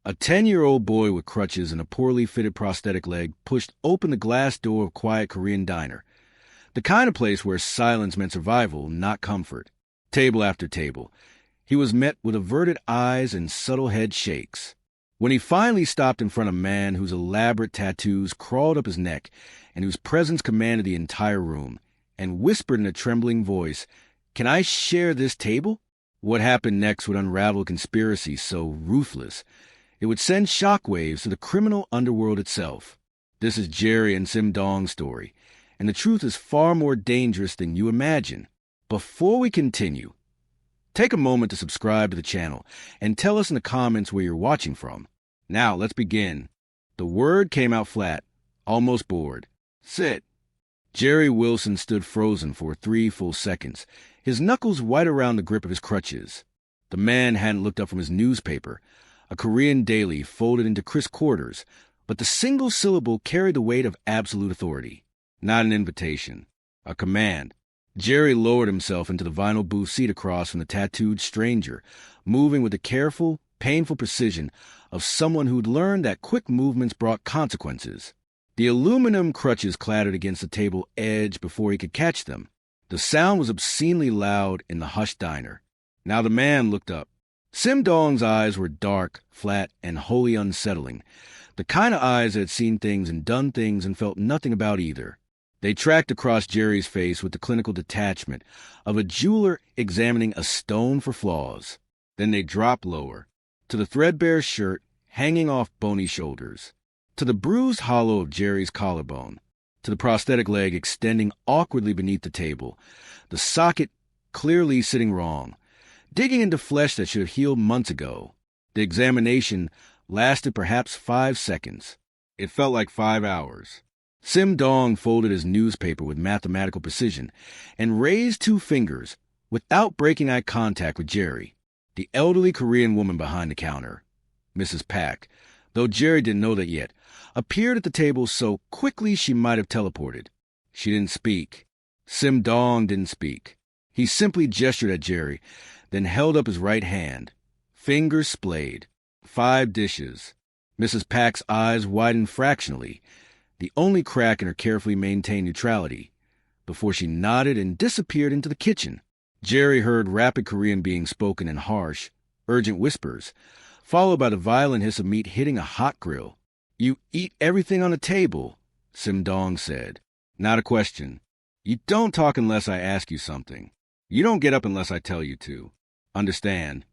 A 10-year-old boy with crutches and a poorly fitted prosthetic leg pushed open the glass door of a quiet Korean diner, the kind of place where silence meant survival, not comfort. Table after table, he was met with averted eyes and subtle head shakes. When he finally stopped in front of a man whose elaborate tattoos crawled up his neck and whose presence commanded the entire room, and whispered in a trembling voice, "Can I share this table?" What happened next would unravel a conspiracy so ruthless it would send shockwaves to the criminal underworld itself. This is Jerry and Sim Dong's story, and the truth is far more dangerous than you imagine. Before we continue, take a moment to subscribe to the channel and tell us in the comments where you're watching from. Now, let's begin. The word came out flat, almost bored. "Sit." Jerry Wilson stood frozen for 3 full seconds, his knuckles white around the grip of his crutches. The man hadn't looked up from his newspaper, a Korean daily folded into crisp quarters, but the single syllable carried the weight of absolute authority. Not an invitation, a command. Jerry lowered himself into the vinyl booth seat across from the tattooed stranger, moving with the careful, painful precision of someone who'd learned that quick movements brought consequences. The aluminum crutches clattered against the table edge before he could catch them. The sound was obscenely loud in the hushed diner. Now the man looked up. Sim Dong's eyes were dark, flat, and wholly unsettling, the kind of eyes that had seen things and done things and felt nothing about either. They tracked across Jerry's face with the clinical detachment of a jeweler examining a stone for flaws. Then they dropped lower, to the threadbare shirt hanging off bony shoulders, to the bruised hollow of Jerry's collarbone, to the prosthetic leg extending awkwardly beneath the table, the socket clearly sitting wrong, digging into flesh that should have healed months ago. The examination lasted perhaps 5 seconds. It felt like 5 hours. Sim Dong folded his newspaper with mathematical precision and raised 2 fingers without breaking eye contact with Jerry, the elderly Korean woman behind the counter. Mrs. Pak, though Jerry didn't know that yet, appeared at the table so quickly she might have teleported. She didn't speak. Sim Dong didn't speak. He simply gestured at Jerry, then held up his right hand. Fingers splayed. 5 dishes. Mrs. Pak's eyes widened fractionally, the only crack in her carefully maintained neutrality, before she nodded and disappeared into the kitchen. Jerry heard rapid Korean being spoken in harsh, urgent whispers, followed by the violent hiss of meat hitting a hot grill. "You eat everything on the table," Sim Dong said. "Not a question. You don't talk unless I ask you something. You don't get up unless I tell you to. Understand?"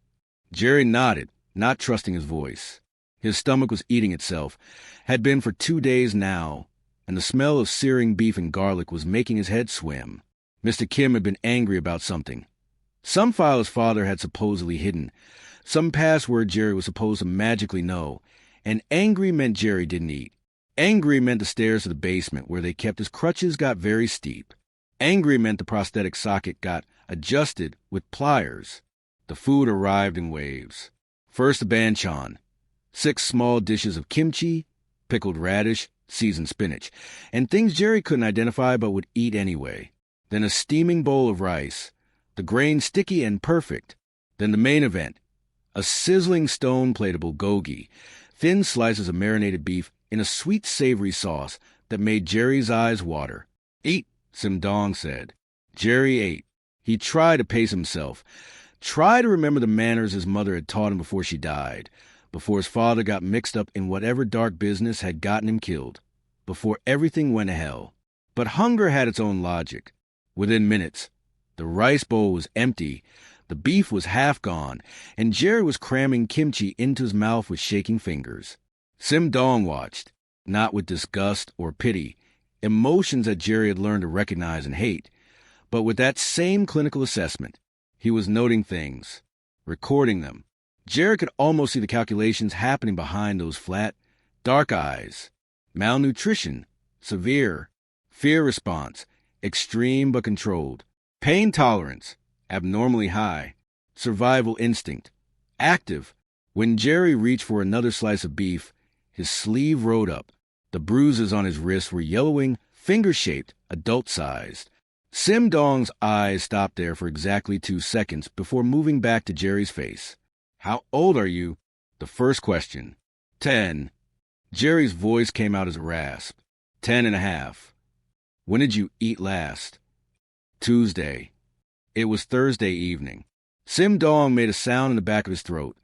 Jerry nodded, not trusting his voice. His stomach was eating itself, had been for 2 days now, and the smell of searing beef and garlic was making his head swim. Mr. Kim had been angry about something. Some file his father had supposedly hidden, some password Jerry was supposed to magically know, and angry meant Jerry didn't eat. Angry meant the stairs to the basement where they kept his crutches got very steep. Angry meant the prosthetic socket got adjusted with pliers. The food arrived in waves. First the banchan, 6 small dishes of kimchi, pickled radish, seasoned spinach, and things Jerry couldn't identify but would eat anyway. Then a steaming bowl of rice, the grain sticky and perfect. Then the main event, a sizzling stone-plate of bulgogi, thin slices of marinated beef in a sweet savory sauce that made Jerry's eyes water. "Eat," Sim Dong said. Jerry ate. He tried to pace himself, tried to remember the manners his mother had taught him before she died, before his father got mixed up in whatever dark business had gotten him killed, before everything went to hell. But hunger had its own logic. Within minutes, the rice bowl was empty, the beef was half gone, and Jerry was cramming kimchi into his mouth with shaking fingers. Sim Dong watched, not with disgust or pity, emotions that Jerry had learned to recognize and hate, but with that same clinical assessment. He was noting things, recording them. Jerry could almost see the calculations happening behind those flat, dark eyes. Malnutrition, severe. Fear response, extreme but controlled. Pain tolerance, abnormally high. Survival instinct, active. When Jerry reached for another slice of beef, his sleeve rode up. The bruises on his wrists were yellowing, finger-shaped, adult-sized. Sim Dong's eyes stopped there for exactly 2 seconds before moving back to Jerry's face. "How old are you?" The first question. 10. Jerry's voice came out as a rasp. 10.5. When did you eat last? Tuesday. It was Thursday evening. Sim Dong made a sound in the back of his throat.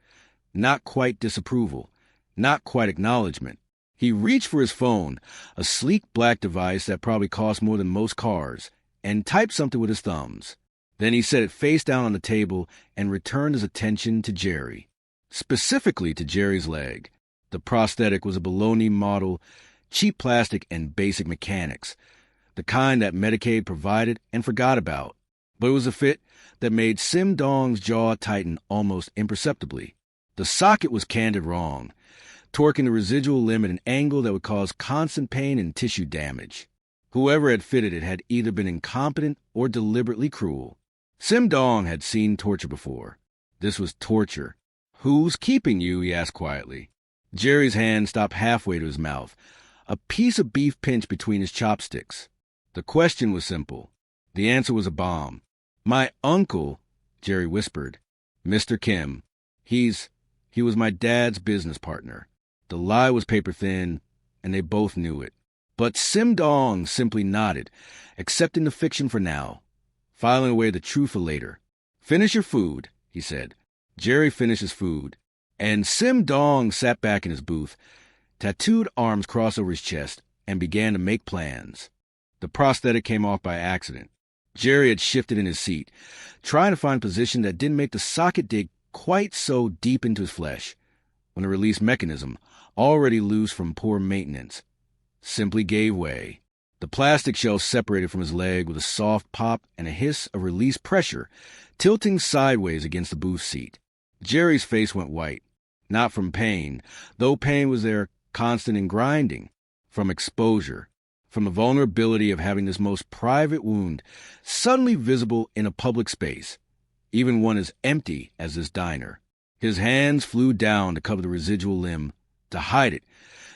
Not quite disapproval. Not quite acknowledgement. He reached for his phone, a sleek black device that probably cost more than most cars, and typed something with his thumbs. Then he set it face down on the table and returned his attention to Jerry. Specifically to Jerry's leg. The prosthetic was a baloney model, cheap plastic and basic mechanics. The kind that Medicaid provided and forgot about. But it was a fit that made Sim Dong's jaw tighten almost imperceptibly. The socket was candid wrong, torquing the residual limb at an angle that would cause constant pain and tissue damage. Whoever had fitted it had either been incompetent or deliberately cruel. Sim Dong had seen torture before. This was torture. "Who's keeping you?" he asked quietly. Jerry's hand stopped halfway to his mouth, a piece of beef pinched between his chopsticks. The question was simple. The answer was a bomb. "My uncle," Jerry whispered. "Mr. Kim. He was my dad's business partner." The lie was paper thin, and they both knew it. But Sim Dong simply nodded, accepting the fiction for now, filing away the truth for later. "Finish your food," he said. Jerry finished his food, and Sim Dong sat back in his booth, tattooed arms crossed over his chest, and began to make plans. The prosthetic came off by accident. Jerry had shifted in his seat, trying to find a position that didn't make the socket dig quite so deep into his flesh, when the release mechanism, already loose from poor maintenance, simply gave way. The plastic shell separated from his leg with a soft pop and a hiss of released pressure, tilting sideways against the booth seat. Jerry's face went white, not from pain, though pain was there, constant and grinding, from exposure, from the vulnerability of having this most private wound suddenly visible in a public space, even one as empty as this diner. His hands flew down to cover the residual limb, to hide it,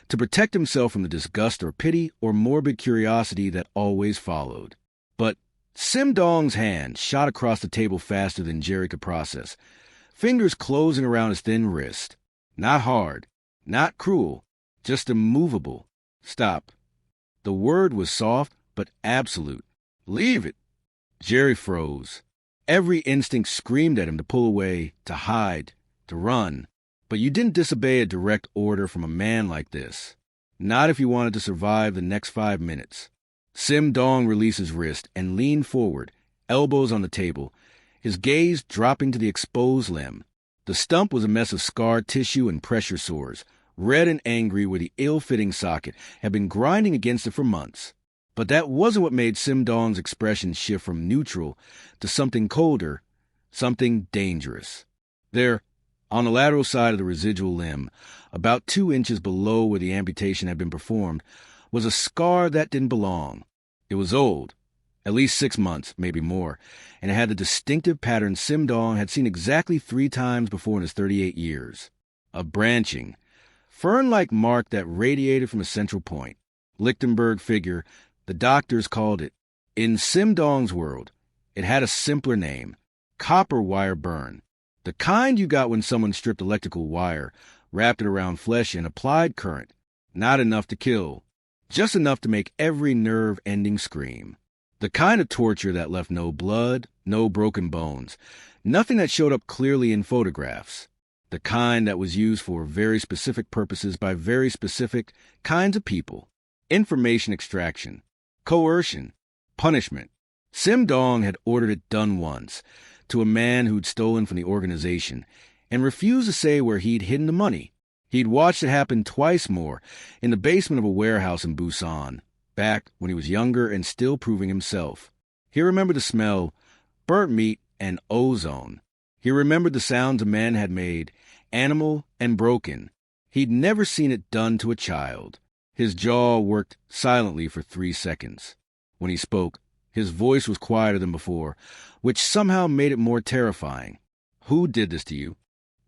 to protect himself from the disgust or pity or morbid curiosity that always followed. But Sim Dong's hand shot across the table faster than Jerry could process, fingers closing around his thin wrist. Not hard, not cruel, just immovable. "Stop." The word was soft but absolute. "Leave it." Jerry froze. Every instinct screamed at him to pull away, to hide, to run. But you didn't disobey a direct order from a man like this. Not if you wanted to survive the next 5 minutes. Sim Dong released his wrist and leaned forward, elbows on the table, his gaze dropping to the exposed limb. The stump was a mess of scarred tissue and pressure sores, red and angry where the ill-fitting socket had been grinding against it for months. But that wasn't what made Sim Dong's expression shift from neutral to something colder, something dangerous. There, on the lateral side of the residual limb, about 2 inches below where the amputation had been performed, was a scar that didn't belong. It was old, at least 6 months, maybe more, and it had the distinctive pattern Sim Dong had seen exactly 3 times before in his 38 years. A branching, fern-like mark that radiated from a central point. Lichtenberg figure, the doctors called it. In Sim Dong's world, it had a simpler name, copper wire burn. The kind you got when someone stripped electrical wire, wrapped it around flesh and applied current. Not enough to kill, just enough to make every nerve ending scream. The kind of torture that left no blood, no broken bones, nothing that showed up clearly in photographs. The kind that was used for very specific purposes by very specific kinds of people. Information extraction, coercion, punishment. Sim Dong had ordered it done once, to a man who'd stolen from the organization, and refused to say where he'd hidden the money. He'd watched it happen twice more, in the basement of a warehouse in Busan, back when he was younger and still proving himself. He remembered the smell, burnt meat, and ozone. He remembered the sounds a man had made, animal and broken. He'd never seen it done to a child. His jaw worked silently for 3 seconds. When he spoke, his voice was quieter than before, which somehow made it more terrifying. "Who did this to you?"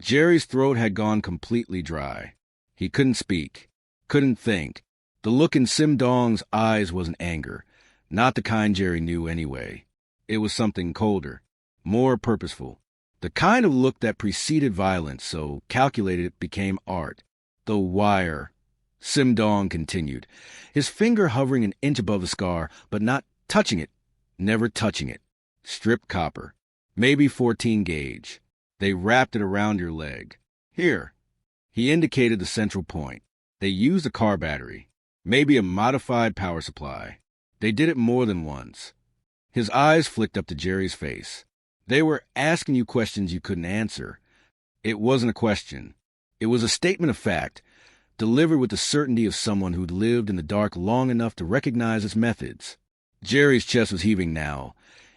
Jerry's throat had gone completely dry. He couldn't speak, couldn't think. The look in Sim Dong's eyes wasn't anger, not the kind Jerry knew anyway. It was something colder, more purposeful. The kind of look that preceded violence, so calculated it became art. The wire. Sim Dong continued, his finger hovering an inch above the scar, but not touching it, never touching it. Strip copper. Maybe 14 gauge. They wrapped it around your leg. Here. He indicated the central point. They used a car battery. Maybe a modified power supply. They did it more than once. His eyes flicked up to Jerry's face. They were asking you questions you couldn't answer. It wasn't a question. It was a statement of fact, delivered with the certainty of someone who'd lived in the dark long enough to recognize its methods. Jerry's chest was heaving now,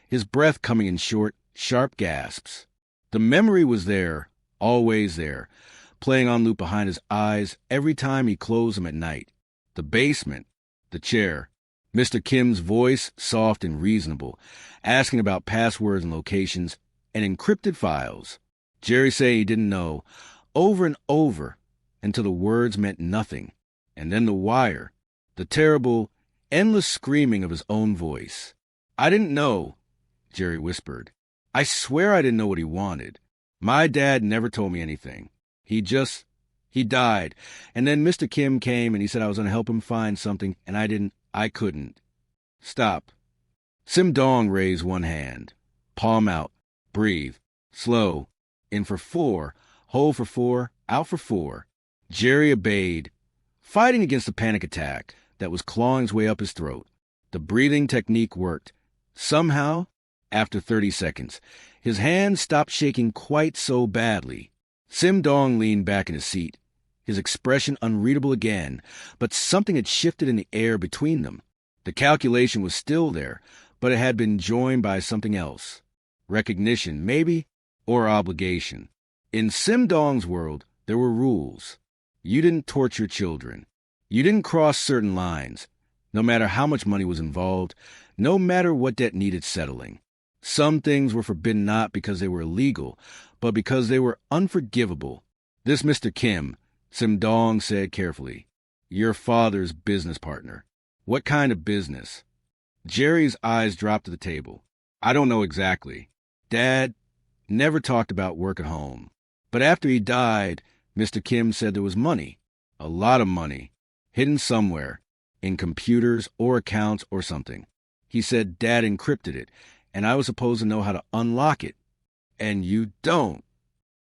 his breath coming in short, sharp gasps. The memory was there, always there, playing on loop behind his eyes every time he closed them at night. The basement, the chair, Mr. Kim's voice, soft and reasonable, asking about passwords and locations and encrypted files. Jerry saying he didn't know, over and over, until the words meant nothing. And then the wire, the terrible, endless screaming of his own voice. I didn't know, Jerry whispered. I swear I didn't know what he wanted. My dad never told me anything. He died. And then Mr. Kim came and he said I was going to help him find something, and I couldn't. Stop. Sim Dong raised one hand. Palm out. Breathe. Slow. In for 4. Hold for 4. Out for 4. Jerry obeyed, fighting against the panic attack that was clawing its way up his throat. The breathing technique worked. Somehow, after 30 seconds, his hands stopped shaking quite so badly. Sim Dong leaned back in his seat, his expression unreadable again, but something had shifted in the air between them. The calculation was still there, but it had been joined by something else. Recognition, maybe, or obligation. In Sim Dong's world, there were rules. You didn't torture children. You didn't cross certain lines, no matter how much money was involved, no matter what debt needed settling. Some things were forbidden not because they were illegal, but because they were unforgivable. This Mr. Kim, Sim Dong said carefully, your father's business partner. What kind of business? Jerry's eyes dropped to the table. I don't know exactly. Dad never talked about work at home. But after he died, Mr. Kim said there was money, a lot of money, hidden somewhere, in computers or accounts or something. He said Dad encrypted it, and I was supposed to know how to unlock it. And you don't.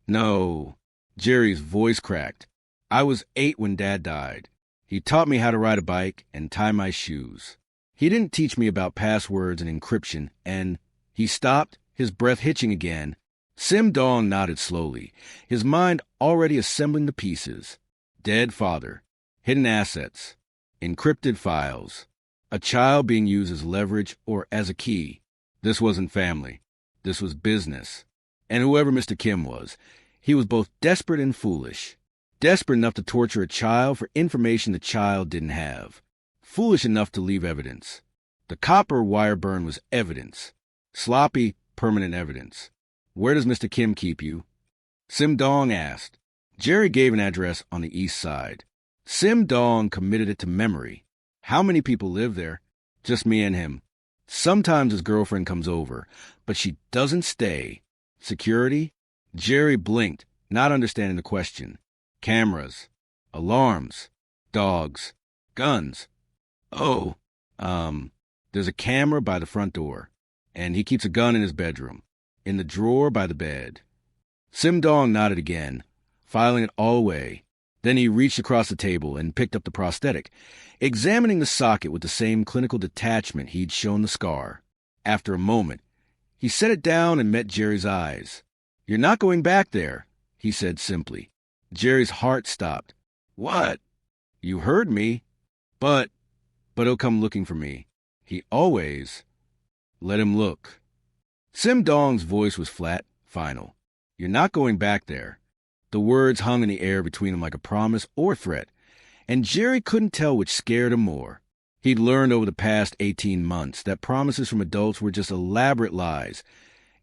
No. Jerry's voice cracked. I was 8 when Dad died. He taught me how to ride a bike and tie my shoes. He didn't teach me about passwords and encryption, and he stopped, his breath hitching again. Sim Dong nodded slowly, his mind already assembling the pieces. Dead father, hidden assets, encrypted files, a child being used as leverage or as a key. This wasn't family. This was business. And whoever Mr. Kim was, he was both desperate and foolish. Desperate enough to torture a child for information the child didn't have. Foolish enough to leave evidence. The copper wire burn was evidence. Sloppy, permanent evidence. Where does Mr. Kim keep you? Sim Dong asked. Jerry gave an address on the east side. Sim Dong committed it to memory. How many people live there? Just me and him. Sometimes his girlfriend comes over, but she doesn't stay. Security? Jerry blinked, not understanding the question. Cameras. Alarms. Dogs. Guns. Oh, there's a camera by the front door, and he keeps a gun in his bedroom. In the drawer by the bed. Sim Dong nodded again, filing it all away. Then he reached across the table and picked up the prosthetic, examining the socket with the same clinical detachment he'd shown the scar. After a moment, he set it down and met Jerry's eyes. You're not going back there, he said simply. Jerry's heart stopped. What? You heard me. But he'll come looking for me. He always... Let him look. Sim Dong's voice was flat, final. You're not going back there. The words hung in the air between them like a promise or threat, and Jerry couldn't tell which scared him more. He'd learned over the past 18 months that promises from adults were just elaborate lies,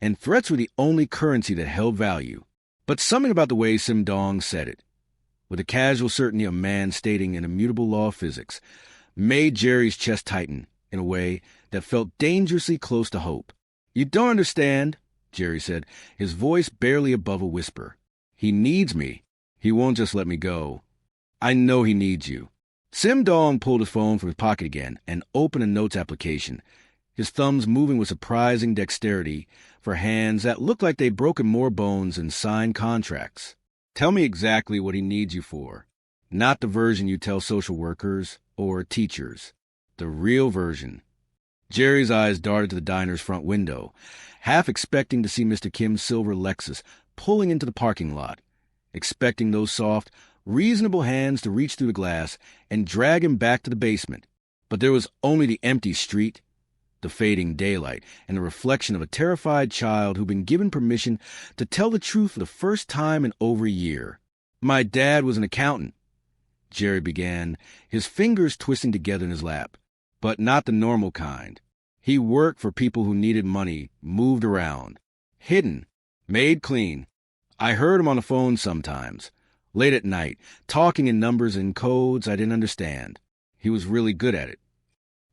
and threats were the only currency that held value. But something about the way Sim Dong said it, with the casual certainty of a man stating an immutable law of physics, made Jerry's chest tighten in a way that felt dangerously close to hope. You don't understand, Jerry said, his voice barely above a whisper. He needs me. He won't just let me go. I know he needs you. Sim Dong pulled his phone from his pocket again and opened a notes application, his thumbs moving with surprising dexterity for hands that looked like they'd broken more bones than signed contracts. Tell me exactly what he needs you for. Not the version you tell social workers or teachers. The real version. Jerry's eyes darted to the diner's front window, half expecting to see Mr. Kim's silver Lexus pulling into the parking lot, expecting those soft, reasonable hands to reach through the glass and drag him back to the basement. But there was only the empty street, the fading daylight, and the reflection of a terrified child who'd been given permission to tell the truth for the first time in over a year. My dad was an accountant, Jerry began, his fingers twisting together in his lap, but not the normal kind. He worked for people who needed money, moved around, hidden, made clean. I heard him on the phone sometimes, late at night, talking in numbers and codes I didn't understand. He was really good at it.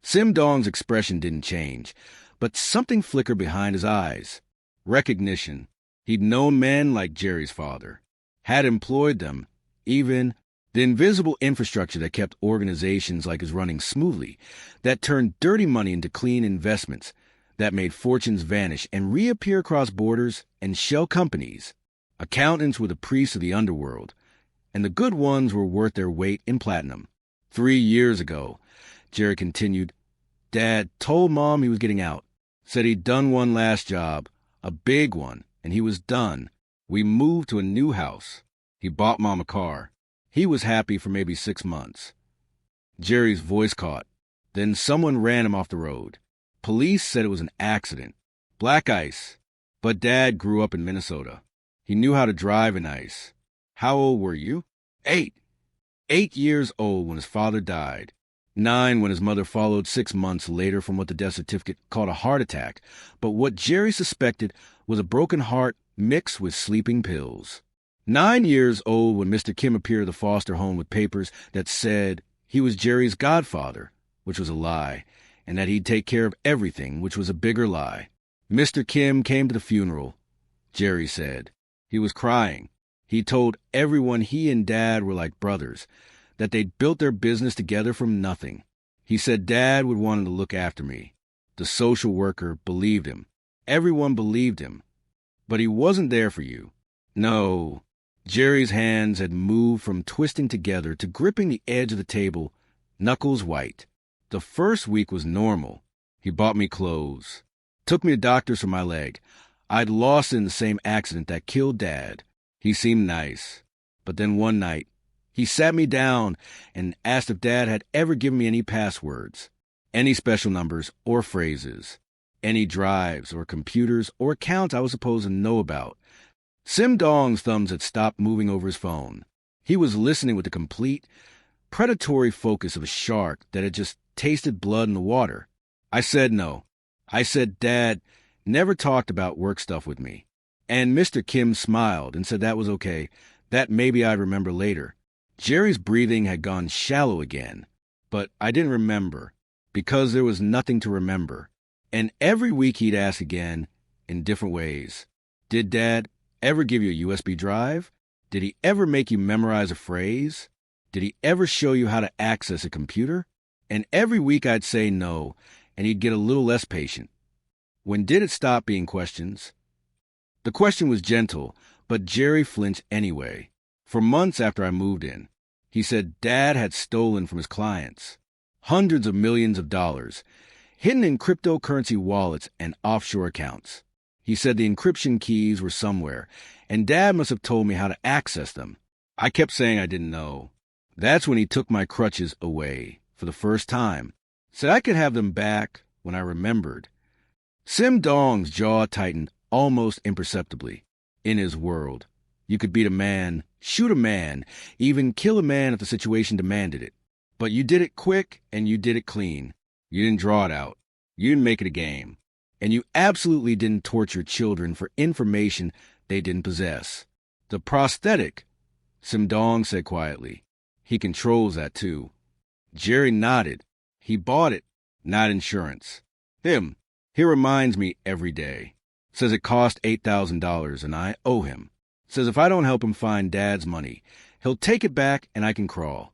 Sim Dong's expression didn't change, but something flickered behind his eyes. Recognition. He'd known men like Jerry's father, had employed them, even the invisible infrastructure that kept organizations like his running smoothly, that turned dirty money into clean investments, that made fortunes vanish and reappear across borders and shell companies. Accountants were the priests of the underworld, and the good ones were worth their weight in platinum. 3 years ago, Jerry continued, Dad told Mom he was getting out, said he'd done one last job, a big one, and he was done. We moved to a new house. He bought Mom a car. He was happy for maybe 6 months. Jerry's voice caught. Then someone ran him off the road. Police said it was an accident. Black ice. But Dad grew up in Minnesota. He knew how to drive in ice. How old were you? 8. 8 years old when his father died. 9 when his mother followed 6 months later from what the death certificate called a heart attack, but what Jerry suspected was a broken heart mixed with sleeping pills. 9 years old when Mr. Kim appeared at the foster home with papers that said he was Jerry's godfather, which was a lie, and that he'd take care of everything, which was a bigger lie. Mr. Kim came to the funeral, Jerry said. He was crying. He told everyone he and Dad were like brothers, that they'd built their business together from nothing. He said Dad would want him to look after me. The social worker believed him. Everyone believed him. But he wasn't there for you. No. Jerry's hands had moved from twisting together to gripping the edge of the table, knuckles white. The first week was normal. He bought me clothes. Took me to doctors for my leg. I'd lost it in the same accident that killed Dad. He seemed nice. But then one night, he sat me down and asked if Dad had ever given me any passwords, any special numbers or phrases, any drives or computers or accounts I was supposed to know about. Sim Dong's thumbs had stopped moving over his phone. He was listening with the complete, predatory focus of a shark that had just tasted blood in the water. I said no. I said Dad never talked about work stuff with me. And Mr. Kim smiled and said that was okay, that maybe I'd remember later. Jerry's breathing had gone shallow again, but I didn't remember, because there was nothing to remember. And every week he'd ask again, in different ways. Did Dad ever give you a USB drive? Did he ever make you memorize a phrase? Did he ever show you how to access a computer? And every week I'd say no, and he'd get a little less patient. When did it stop being questions? The question was gentle, but Jerry flinched anyway. For months after I moved in, he said Dad had stolen from his clients. Hundreds of millions of dollars, hidden in cryptocurrency wallets and offshore accounts. He said the encryption keys were somewhere, and Dad must have told me how to access them. I kept saying I didn't know. That's when he took my crutches away, for the first time. Said I could have them back when I remembered. Sim Dong's jaw tightened almost imperceptibly. In his world, you could beat a man, shoot a man, even kill a man if the situation demanded it. But you did it quick and you did it clean. You didn't draw it out. You didn't make it a game. And you absolutely didn't torture children for information they didn't possess. The prosthetic, Sim Dong said quietly. He controls that too. Jerry nodded. He bought it, not insurance. He reminds me every day. Says it cost $8,000 and I owe him. Says if I don't help him find Dad's money, He'll take it back and I can crawl.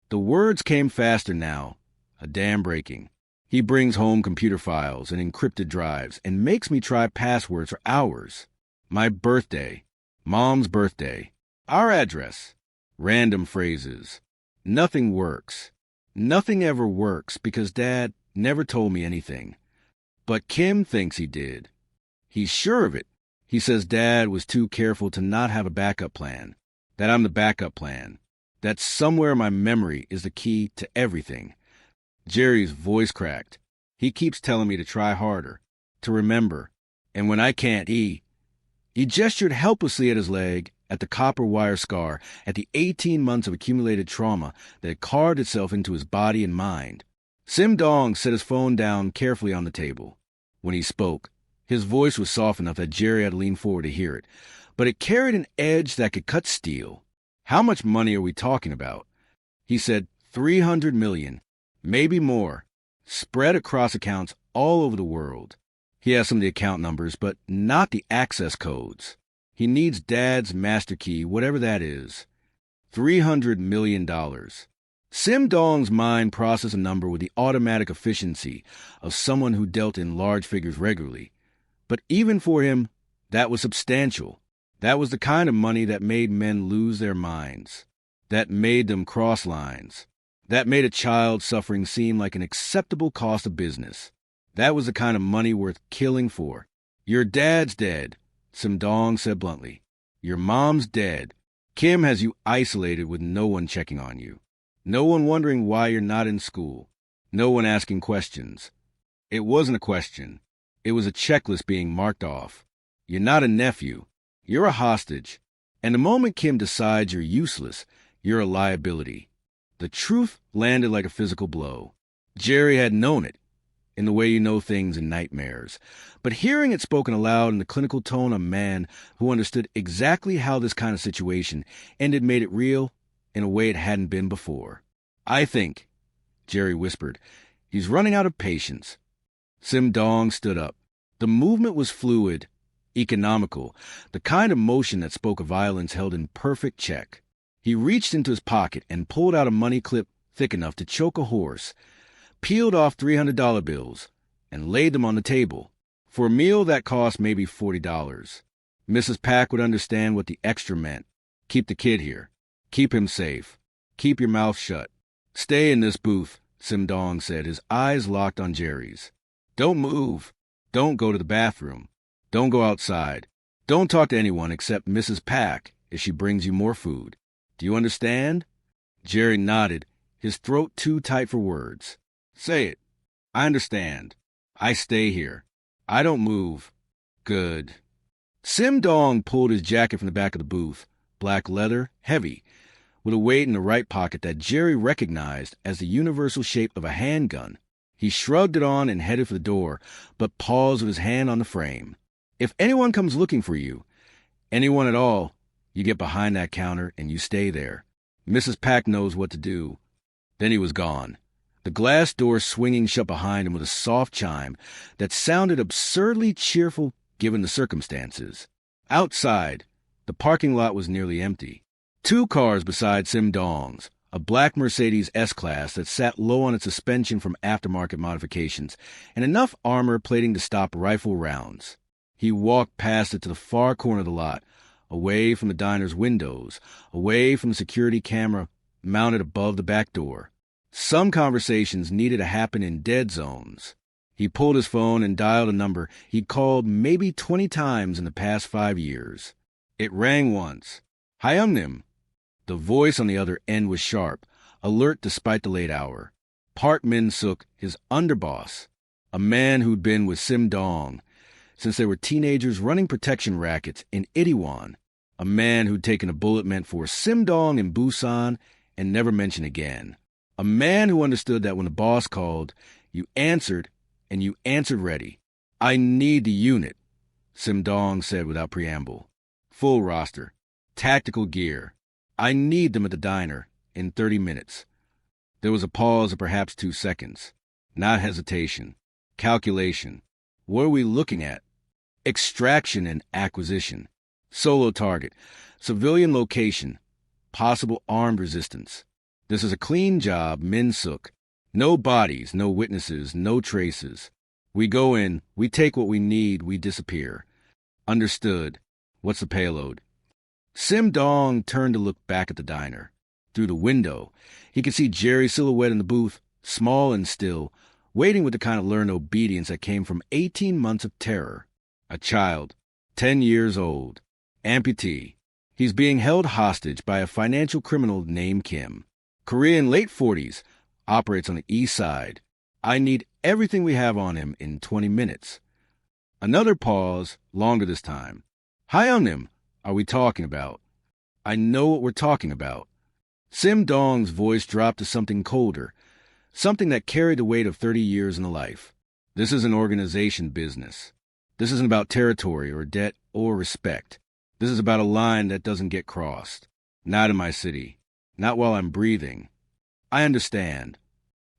The words came faster now, a dam breaking. He brings home computer files and encrypted drives and makes me try passwords for hours. My birthday, Mom's birthday, our address, random phrases. Nothing works. Nothing ever works because Dad never told me anything. But Kim thinks he did. He's sure of it. He says Dad was too careful to not have a backup plan, that I'm the backup plan, that somewhere my memory is the key to everything. Jerry's voice cracked. He keeps telling me to try harder, to remember, and when I can't, he gestured helplessly at his leg, at the copper wire scar, at the 18 months of accumulated trauma that had carved itself into his body and mind. Sim Dong set his phone down carefully on the table. When he spoke, his voice was soft enough that Jerry had to lean forward to hear it, but it carried an edge that could cut steel. How much money are we talking about? He said 300 million, maybe more, spread across accounts all over the world. He has some of the account numbers, but not the access codes. He needs Dad's master key, whatever that is. $300 million. Sim Dong's mind processed a number with the automatic efficiency of someone who dealt in large figures regularly. But even for him, that was substantial. That was the kind of money that made men lose their minds, that made them cross lines, that made a child suffering seem like an acceptable cost of business. That was the kind of money worth killing for. Your dad's dead, Sim Dong said bluntly. Your mom's dead. Kim has you isolated with no one checking on you. No one wondering why you're not in school. No one asking questions. It wasn't a question. It was a checklist being marked off. You're not a nephew. You're a hostage. And the moment Kim decides you're useless, you're a liability. The truth landed like a physical blow. Jerry had known it, in the way you know things in nightmares. But hearing it spoken aloud in the clinical tone of a man who understood exactly how this kind of situation ended made it real in a way it hadn't been before. I think, Jerry whispered, he's running out of patience. Sim Dong stood up. The movement was fluid, economical, the kind of motion that spoke of violence held in perfect check. He reached into his pocket and pulled out a money clip thick enough to choke a horse, peeled off $300 bills, and laid them on the table. For a meal that cost maybe $40. Mrs. Pack would understand what the extra meant. Keep the kid here. Keep him safe. Keep your mouth shut. Stay in this booth, Sim Dong said, his eyes locked on Jerry's. Don't move. Don't go to the bathroom. Don't go outside. Don't talk to anyone except Mrs. Pack if she brings you more food. Do you understand? Jerry nodded, his throat too tight for words. Say it. I understand. I stay here. I don't move. Good. Sim Dong pulled his jacket from the back of the booth, black leather, heavy, with a weight in the right pocket that Jerry recognized as the universal shape of a handgun. He shrugged it on and headed for the door, but paused with his hand on the frame. If anyone comes looking for you, anyone at all, you get behind that counter and you stay there. Mrs. Pack knows what to do. Then he was gone, the glass door swinging shut behind him with a soft chime that sounded absurdly cheerful given the circumstances. Outside, the parking lot was nearly empty. 2 cars beside Sim Dong's, a black Mercedes S-Class that sat low on its suspension from aftermarket modifications, and enough armor plating to stop rifle rounds. He walked past it to the far corner of the lot, away from the diner's windows, away from the security camera mounted above the back door. Some conversations needed to happen in dead zones. He pulled his phone and dialed a number he'd called maybe 20 times in the past 5 years. It rang once. Hyunnim. The voice on the other end was sharp, alert despite the late hour. Park Min-suk, his underboss, a man who'd been with Sim Dong since they were teenagers running protection rackets in Itaewon, a man who'd taken a bullet meant for Sim Dong in Busan and never mentioned again, a man who understood that when the boss called, you answered, and you answered ready. I need the unit, Sim Dong said without preamble. Full roster. Tactical gear. I need them at the diner in 30 minutes. There was a pause of perhaps 2 seconds. Not hesitation. Calculation. What are we looking at? Extraction and acquisition. Solo target. Civilian location. possible armed resistance. This is a clean job, Min Suk. No bodies, no witnesses, no traces. We go in, we take what we need, we disappear. Understood. What's the payload? Sim Dong turned to look back at the diner. Through the window, he could see Jerry's silhouette in the booth, small and still, waiting with the kind of learned obedience that came from 18 months of terror. A child, 10 years old, amputee. He's being held hostage by a financial criminal named Kim. Korean, late 40s, operates on the east side. I need everything we have on him in 20 minutes. Another pause, longer this time. Hyungnim, are we talking about? I know what we're talking about. Sim Dong's voice dropped to something colder, something that carried the weight of 30 years in a life. This is an organization business. This isn't about territory or debt or respect. This is about a line that doesn't get crossed. Not in my city. Not while I'm breathing. I understand.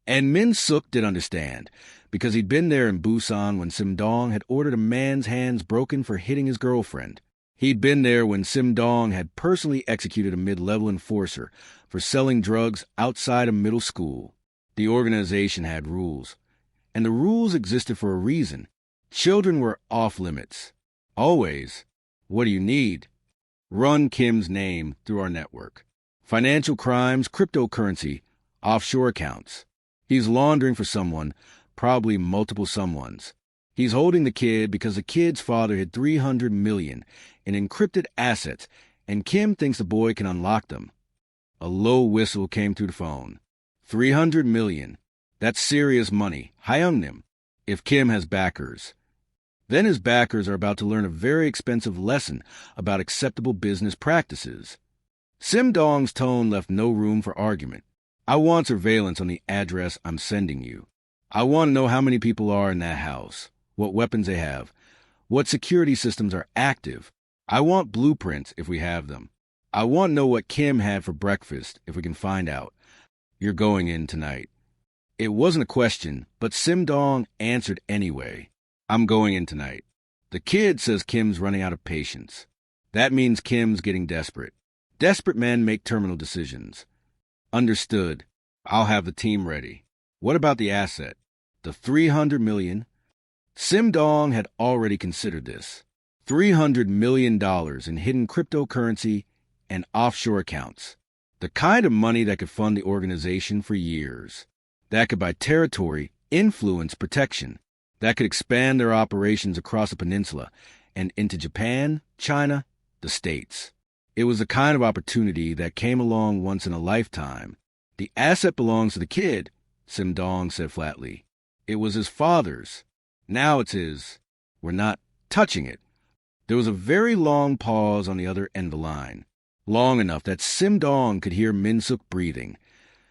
And Min Suk did understand, because he'd been there in Busan when Sim Dong had ordered a man's hands broken for hitting his girlfriend. He'd been there when Sim Dong had personally executed a mid-level enforcer for selling drugs outside a middle school. The organization had rules, and the rules existed for a reason. Children were off-limits. Always. What do you need? Run Kim's name through our network. Financial crimes, cryptocurrency, offshore accounts. He's laundering for someone, probably multiple someones. He's holding the kid because the kid's father hid $300 million in encrypted assets, and Kim thinks the boy can unlock them. A low whistle came through the phone. $300 million. That's serious money. Hyungnim. If Kim has backers. Then his backers are about to learn a very expensive lesson about acceptable business practices. Sim Dong's tone left no room for argument. I want surveillance on the address I'm sending you. I want to know how many people are in that house, what weapons they have, what security systems are active. I want blueprints if we have them. I want to know what Kim had for breakfast if we can find out. You're going in tonight. It wasn't a question, but Sim Dong answered anyway. I'm going in tonight. The kid says Kim's running out of patience. That means Kim's getting desperate. Desperate men make terminal decisions. Understood. I'll have the team ready. What about the asset? The $300 million? Sim Dong had already considered this. $300 million in hidden cryptocurrency and offshore accounts. The kind of money that could fund the organization for years. That could buy territory, influence, protection. That could expand their operations across the peninsula and into Japan, China, the States. It was the kind of opportunity that came along once in a lifetime. The asset belongs to the kid, Sim Dong said flatly. It was his father's. Now it's his. We're not touching it. There was a very long pause on the other end of the line. Long enough that Sim Dong could hear Min Suk breathing,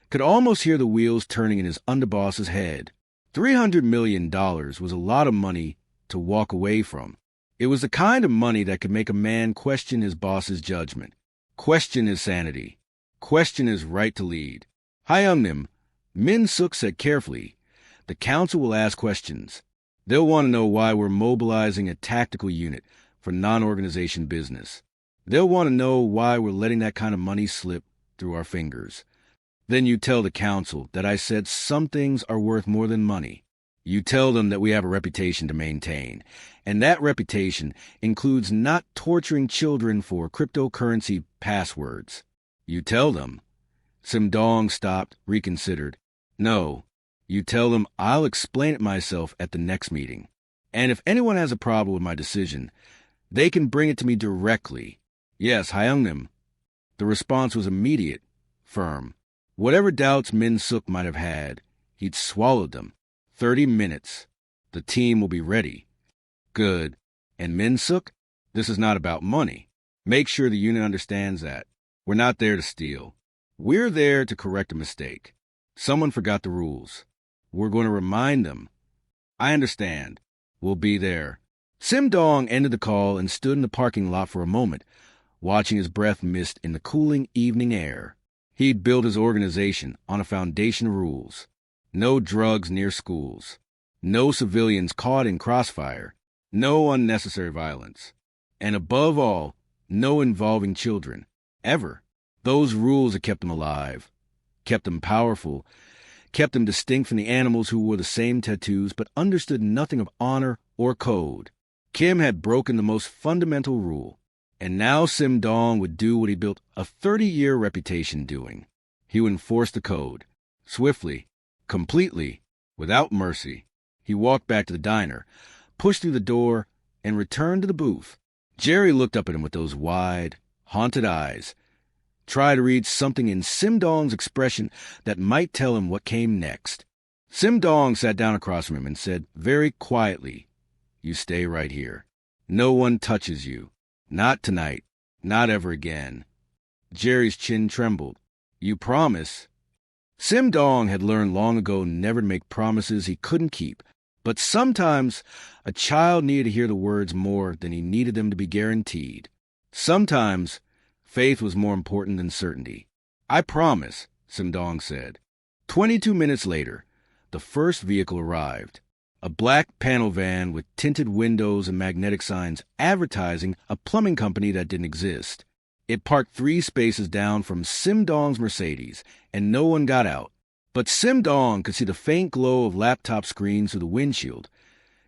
could almost hear the wheels turning in his underboss's head. $300 million was a lot of money to walk away from. It was the kind of money that could make a man question his boss's judgment, question his sanity, question his right to lead. Hyungnim, Min Suk said carefully, the council will ask questions. They'll want to know why we're mobilizing a tactical unit for non-organization business. They'll want to know why we're letting that kind of money slip through our fingers. Then you tell the council that I said some things are worth more than money. You tell them that we have a reputation to maintain, and that reputation includes not torturing children for cryptocurrency passwords. You tell them. Sim Dong stopped, reconsidered. No, you tell them I'll explain it myself at the next meeting. And if anyone has a problem with my decision, they can bring it to me directly. Yes, Hyungnim. The response was immediate, firm. Whatever doubts Min Suk might have had, he'd swallowed them. 30 minutes. The team will be ready. Good. And Min Suk? This is not about money. Make sure the unit understands that. We're not there to steal. We're there to correct a mistake. Someone forgot the rules. We're going to remind them. I understand. We'll be there. Sim Dong ended the call and stood in the parking lot for a moment, watching his breath mist in the cooling evening air. He'd built his organization on a foundation of rules. No drugs near schools. No civilians caught in crossfire. No unnecessary violence. And above all, no involving children. Ever. Those rules had kept him alive, kept him powerful, kept him distinct from the animals who wore the same tattoos but understood nothing of honor or code. Kim had broken the most fundamental rule, and now Sim Dong would do what he built a 30-year reputation doing. He would enforce the code, swiftly, completely, without mercy. He walked back to the diner, pushed through the door, and returned to the booth. Jerry looked up at him with those wide, haunted eyes, tried to read something in Sim Dong's expression that might tell him what came next. Sim Dong sat down across from him and said very quietly, "You stay right here. No one touches you. Not tonight. Not ever again." Jerry's chin trembled. "You promise?" Sim Dong had learned long ago never to make promises he couldn't keep, but sometimes a child needed to hear the words more than he needed them to be guaranteed. Sometimes faith was more important than certainty. "I promise," Sim Dong said. 22 minutes later, the first vehicle arrived. A black panel van with tinted windows and magnetic signs advertising a plumbing company that didn't exist. It parked 3 spaces down from Sim Dong's Mercedes, and no one got out. But Sim Dong could see the faint glow of laptop screens through the windshield,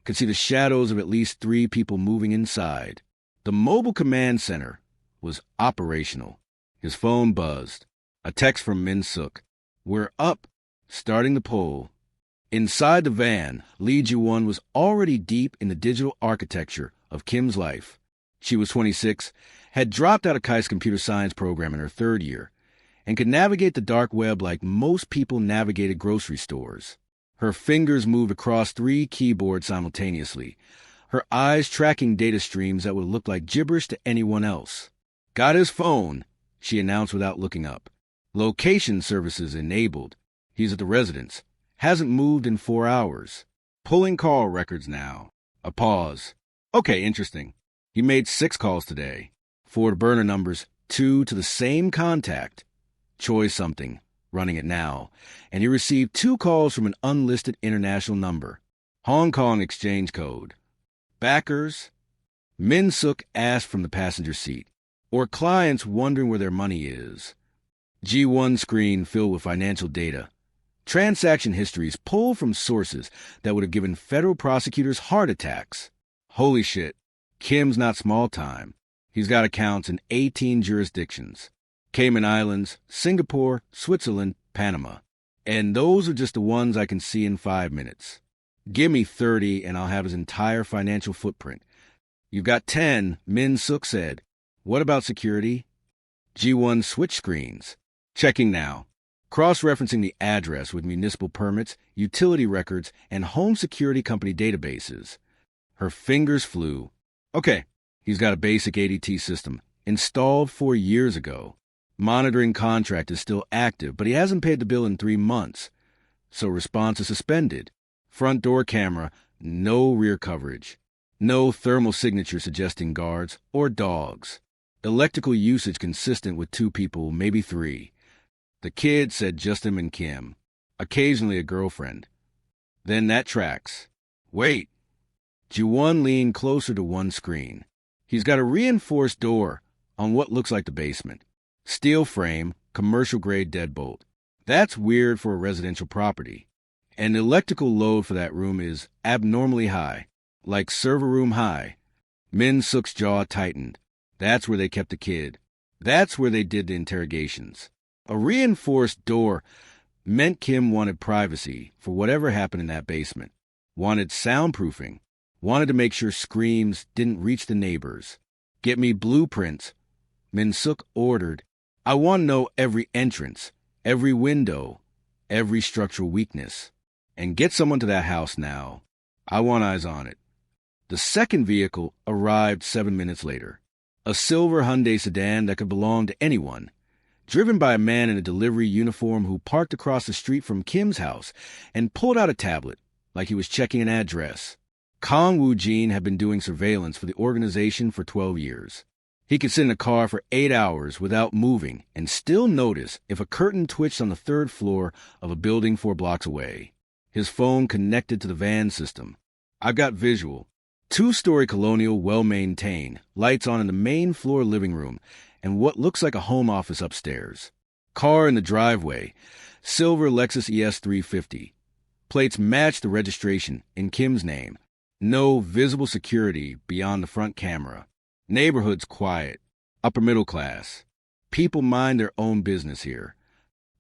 could see the shadows of at least 3 people moving inside. The mobile command center was operational. His phone buzzed. A text from Min Suk. "We're up, starting the poll." Inside the van, Lee Ji-won was already deep in the digital architecture of Kim's life. She was 26, had dropped out of Kai's computer science program in her 3rd year, and could navigate the dark web like most people navigated grocery stores. Her fingers moved across 3 keyboards simultaneously, her eyes tracking data streams that would look like gibberish to anyone else. "Got his phone," she announced without looking up. "Location services enabled. He's at the residence. Hasn't moved in 4 hours. Pulling call records now." A pause. "Okay, interesting. He made 6 calls today. 4 to burner numbers, 2 to the same contact. Choi something, running it now. And he received 2 calls from an unlisted international number. Hong Kong exchange code. Backers?" Min Suk asked from the passenger seat. "Or clients wondering where their money is." G1 screen filled with financial data. Transaction histories pulled from sources that would have given federal prosecutors heart attacks. Holy shit, Kim's not small time. He's got accounts in 18 jurisdictions. Cayman Islands, Singapore, Switzerland, Panama. And those are just the ones I can see in 5 minutes. Give me 30 and I'll have his entire financial footprint. "You've got 10, Min Suk said. "What about security?" G1 switch screens. "Checking now. Cross-referencing the address with municipal permits, utility records, and home security company databases." Her fingers flew. "Okay, he's got a basic ADT system, installed 4 years ago. Monitoring contract is still active, but he hasn't paid the bill in 3 months. So response is suspended. Front door camera, no rear coverage. No thermal signature suggesting guards or dogs. Electrical usage consistent with 2 people, maybe 3. The kid said just him and Kim. Occasionally a girlfriend. Then that tracks. Wait. Ji-won leaned closer to one screen. He's got a reinforced door on what looks like the basement. Steel frame, commercial-grade deadbolt. That's weird for a residential property. And the electrical load for that room is abnormally high, like server room high. Min Suk's jaw tightened. That's where they kept the kid. That's where they did the interrogations. A reinforced door meant Kim wanted privacy for whatever happened in that basement. Wanted soundproofing. Wanted to make sure screams didn't reach the neighbors. "Get me blueprints," Min Suk ordered. "I want to know every entrance, every window, every structural weakness. And get someone to that house now. I want eyes on it." The second vehicle arrived 7 minutes later. A silver Hyundai sedan that could belong to anyone. Driven by a man in a delivery uniform who parked across the street from Kim's house and pulled out a tablet like he was checking an address. Kong Woo-jin had been doing surveillance for the organization for 12 years. He could sit in a car for 8 hours without moving and still notice if a curtain twitched on the 3rd floor of a building 4 blocks away. His phone connected to the van system. "I've got visual. 2-story colonial, well-maintained, lights on in the main floor living room, and what looks like a home office upstairs. Car in the driveway, silver Lexus ES 350. Plates match the registration in Kim's name. No visible security beyond the front camera. Neighborhood's quiet, upper middle class. People mind their own business here.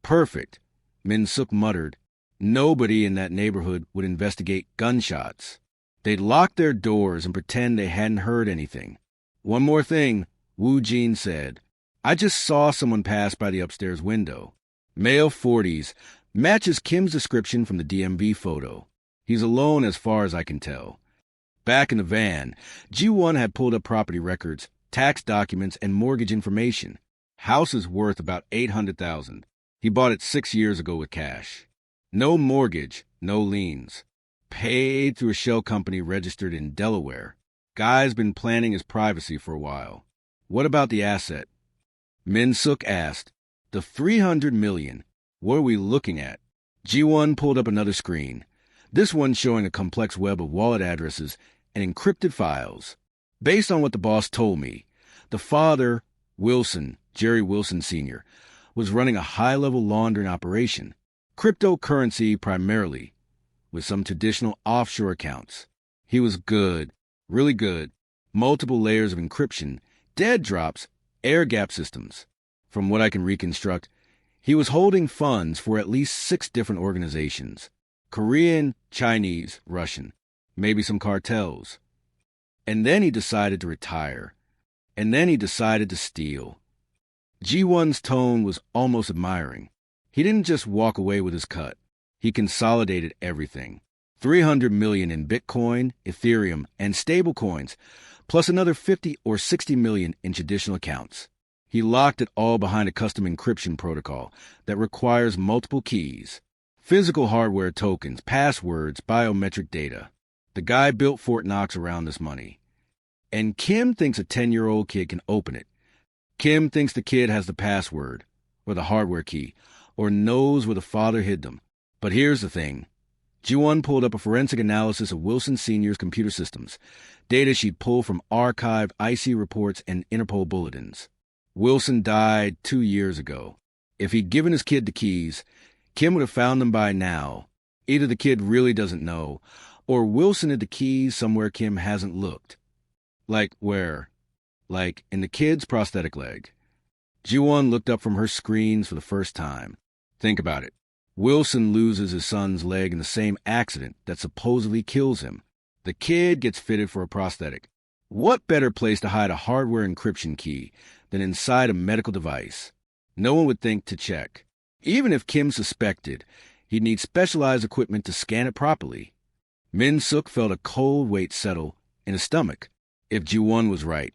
Perfect, Min-suk muttered. Nobody in that neighborhood would investigate gunshots. They'd lock their doors and pretend they hadn't heard anything. One more thing, Woo Jin said. I just saw someone pass by the upstairs window. Male 40s, matches Kim's description from the DMV photo. He's alone as far as I can tell. Back in the van, Ji-won had pulled up property records, tax documents, and mortgage information. House is worth about $800,000. He bought it 6 years ago with cash. No mortgage, no liens. Paid through a shell company registered in Delaware. Guy's been planning his privacy for a while. What about the asset? Min-suk asked. The $300 million. What are we looking at? Ji-won pulled up another screen. This one showing a complex web of wallet addresses and encrypted files. Based on what the boss told me, the father, Wilson, Jerry Wilson Sr., was running a high-level laundering operation. Cryptocurrency primarily, with some traditional offshore accounts. He was good, really good. Multiple layers of encryption, dead drops, air gap systems. From what I can reconstruct, he was holding funds for at least 6 different organizations. Korean, Chinese, Russian, maybe some cartels. And then he decided to retire. And then he decided to steal. Ji-won's tone was almost admiring. He didn't just walk away with his cut. He consolidated everything. $300 million in Bitcoin, Ethereum, and stablecoins, plus another $50 or $60 million in traditional accounts. He locked it all behind a custom encryption protocol that requires multiple keys, physical hardware tokens, passwords, biometric data. The guy built Fort Knox around this money. And Kim thinks a 10-year-old kid can open it. Kim thinks the kid has the password, or the hardware key, or knows where the father hid them. But here's the thing. Ji-won pulled up a forensic analysis of Wilson Sr.'s computer systems, data she'd pulled from archived IC reports and Interpol bulletins. Wilson died 2 years ago. If he'd given his kid the keys, Kim would have found them by now. Either the kid really doesn't know, or Wilson hid the keys somewhere Kim hasn't looked. Like where? Like in the kid's prosthetic leg. Ji-won looked up from her screens for the first time. Think about it. Wilson loses his son's leg in the same accident that supposedly kills him. The kid gets fitted for a prosthetic. What better place to hide a hardware encryption key than inside a medical device? No one would think to check. Even if Kim suspected, he'd need specialized equipment to scan it properly. Min-suk felt a cold weight settle in his stomach. If Ji-won was right,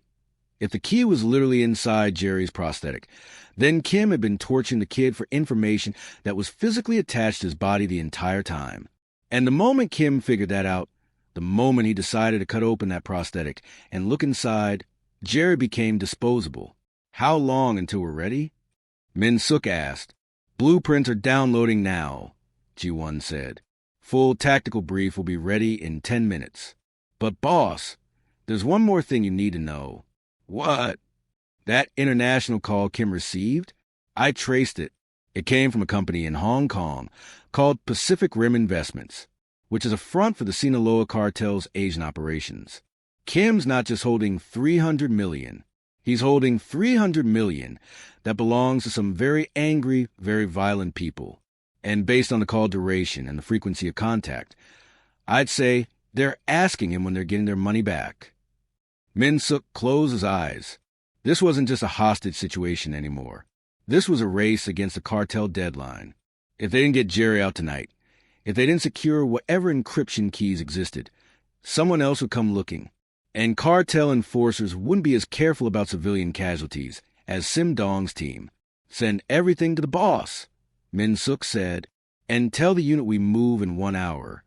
if the key was literally inside Jerry's prosthetic, then Kim had been torturing the kid for information that was physically attached to his body the entire time. And the moment Kim figured that out, the moment he decided to cut open that prosthetic and look inside, Jerry became disposable. How long until we're ready? Min-suk asked. Blueprints are downloading now, Ji-won said. Full tactical brief will be ready in 10 minutes. But boss, there's one more thing you need to know. What? That international call Kim received? I traced it. It came from a company in Hong Kong called Pacific Rim Investments, which is a front for the Sinaloa cartel's Asian operations. Kim's not just holding $300 million. He's holding $300 million that belongs to some very angry, very violent people. And based on the call duration and the frequency of contact, I'd say they're asking him when they're getting their money back. Min-suk closed his eyes. This wasn't just a hostage situation anymore. This was a race against the cartel deadline. If they didn't get Jerry out tonight, if they didn't secure whatever encryption keys existed, someone else would come looking. And cartel enforcers wouldn't be as careful about civilian casualties as Sim Dong's team. Send everything to the boss, Min-suk said, and tell the unit we move in 1 hour.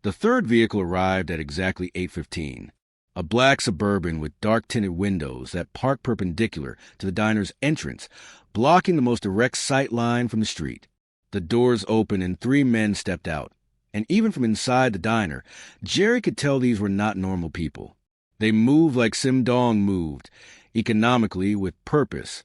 The third vehicle arrived at exactly 8:15. A black Suburban with dark-tinted windows that parked perpendicular to the diner's entrance, blocking the most direct sight line from the street. The doors opened and 3 men stepped out. And even from inside the diner, Jerry could tell these were not normal people. They moved like Sim Dong moved, economically, with purpose,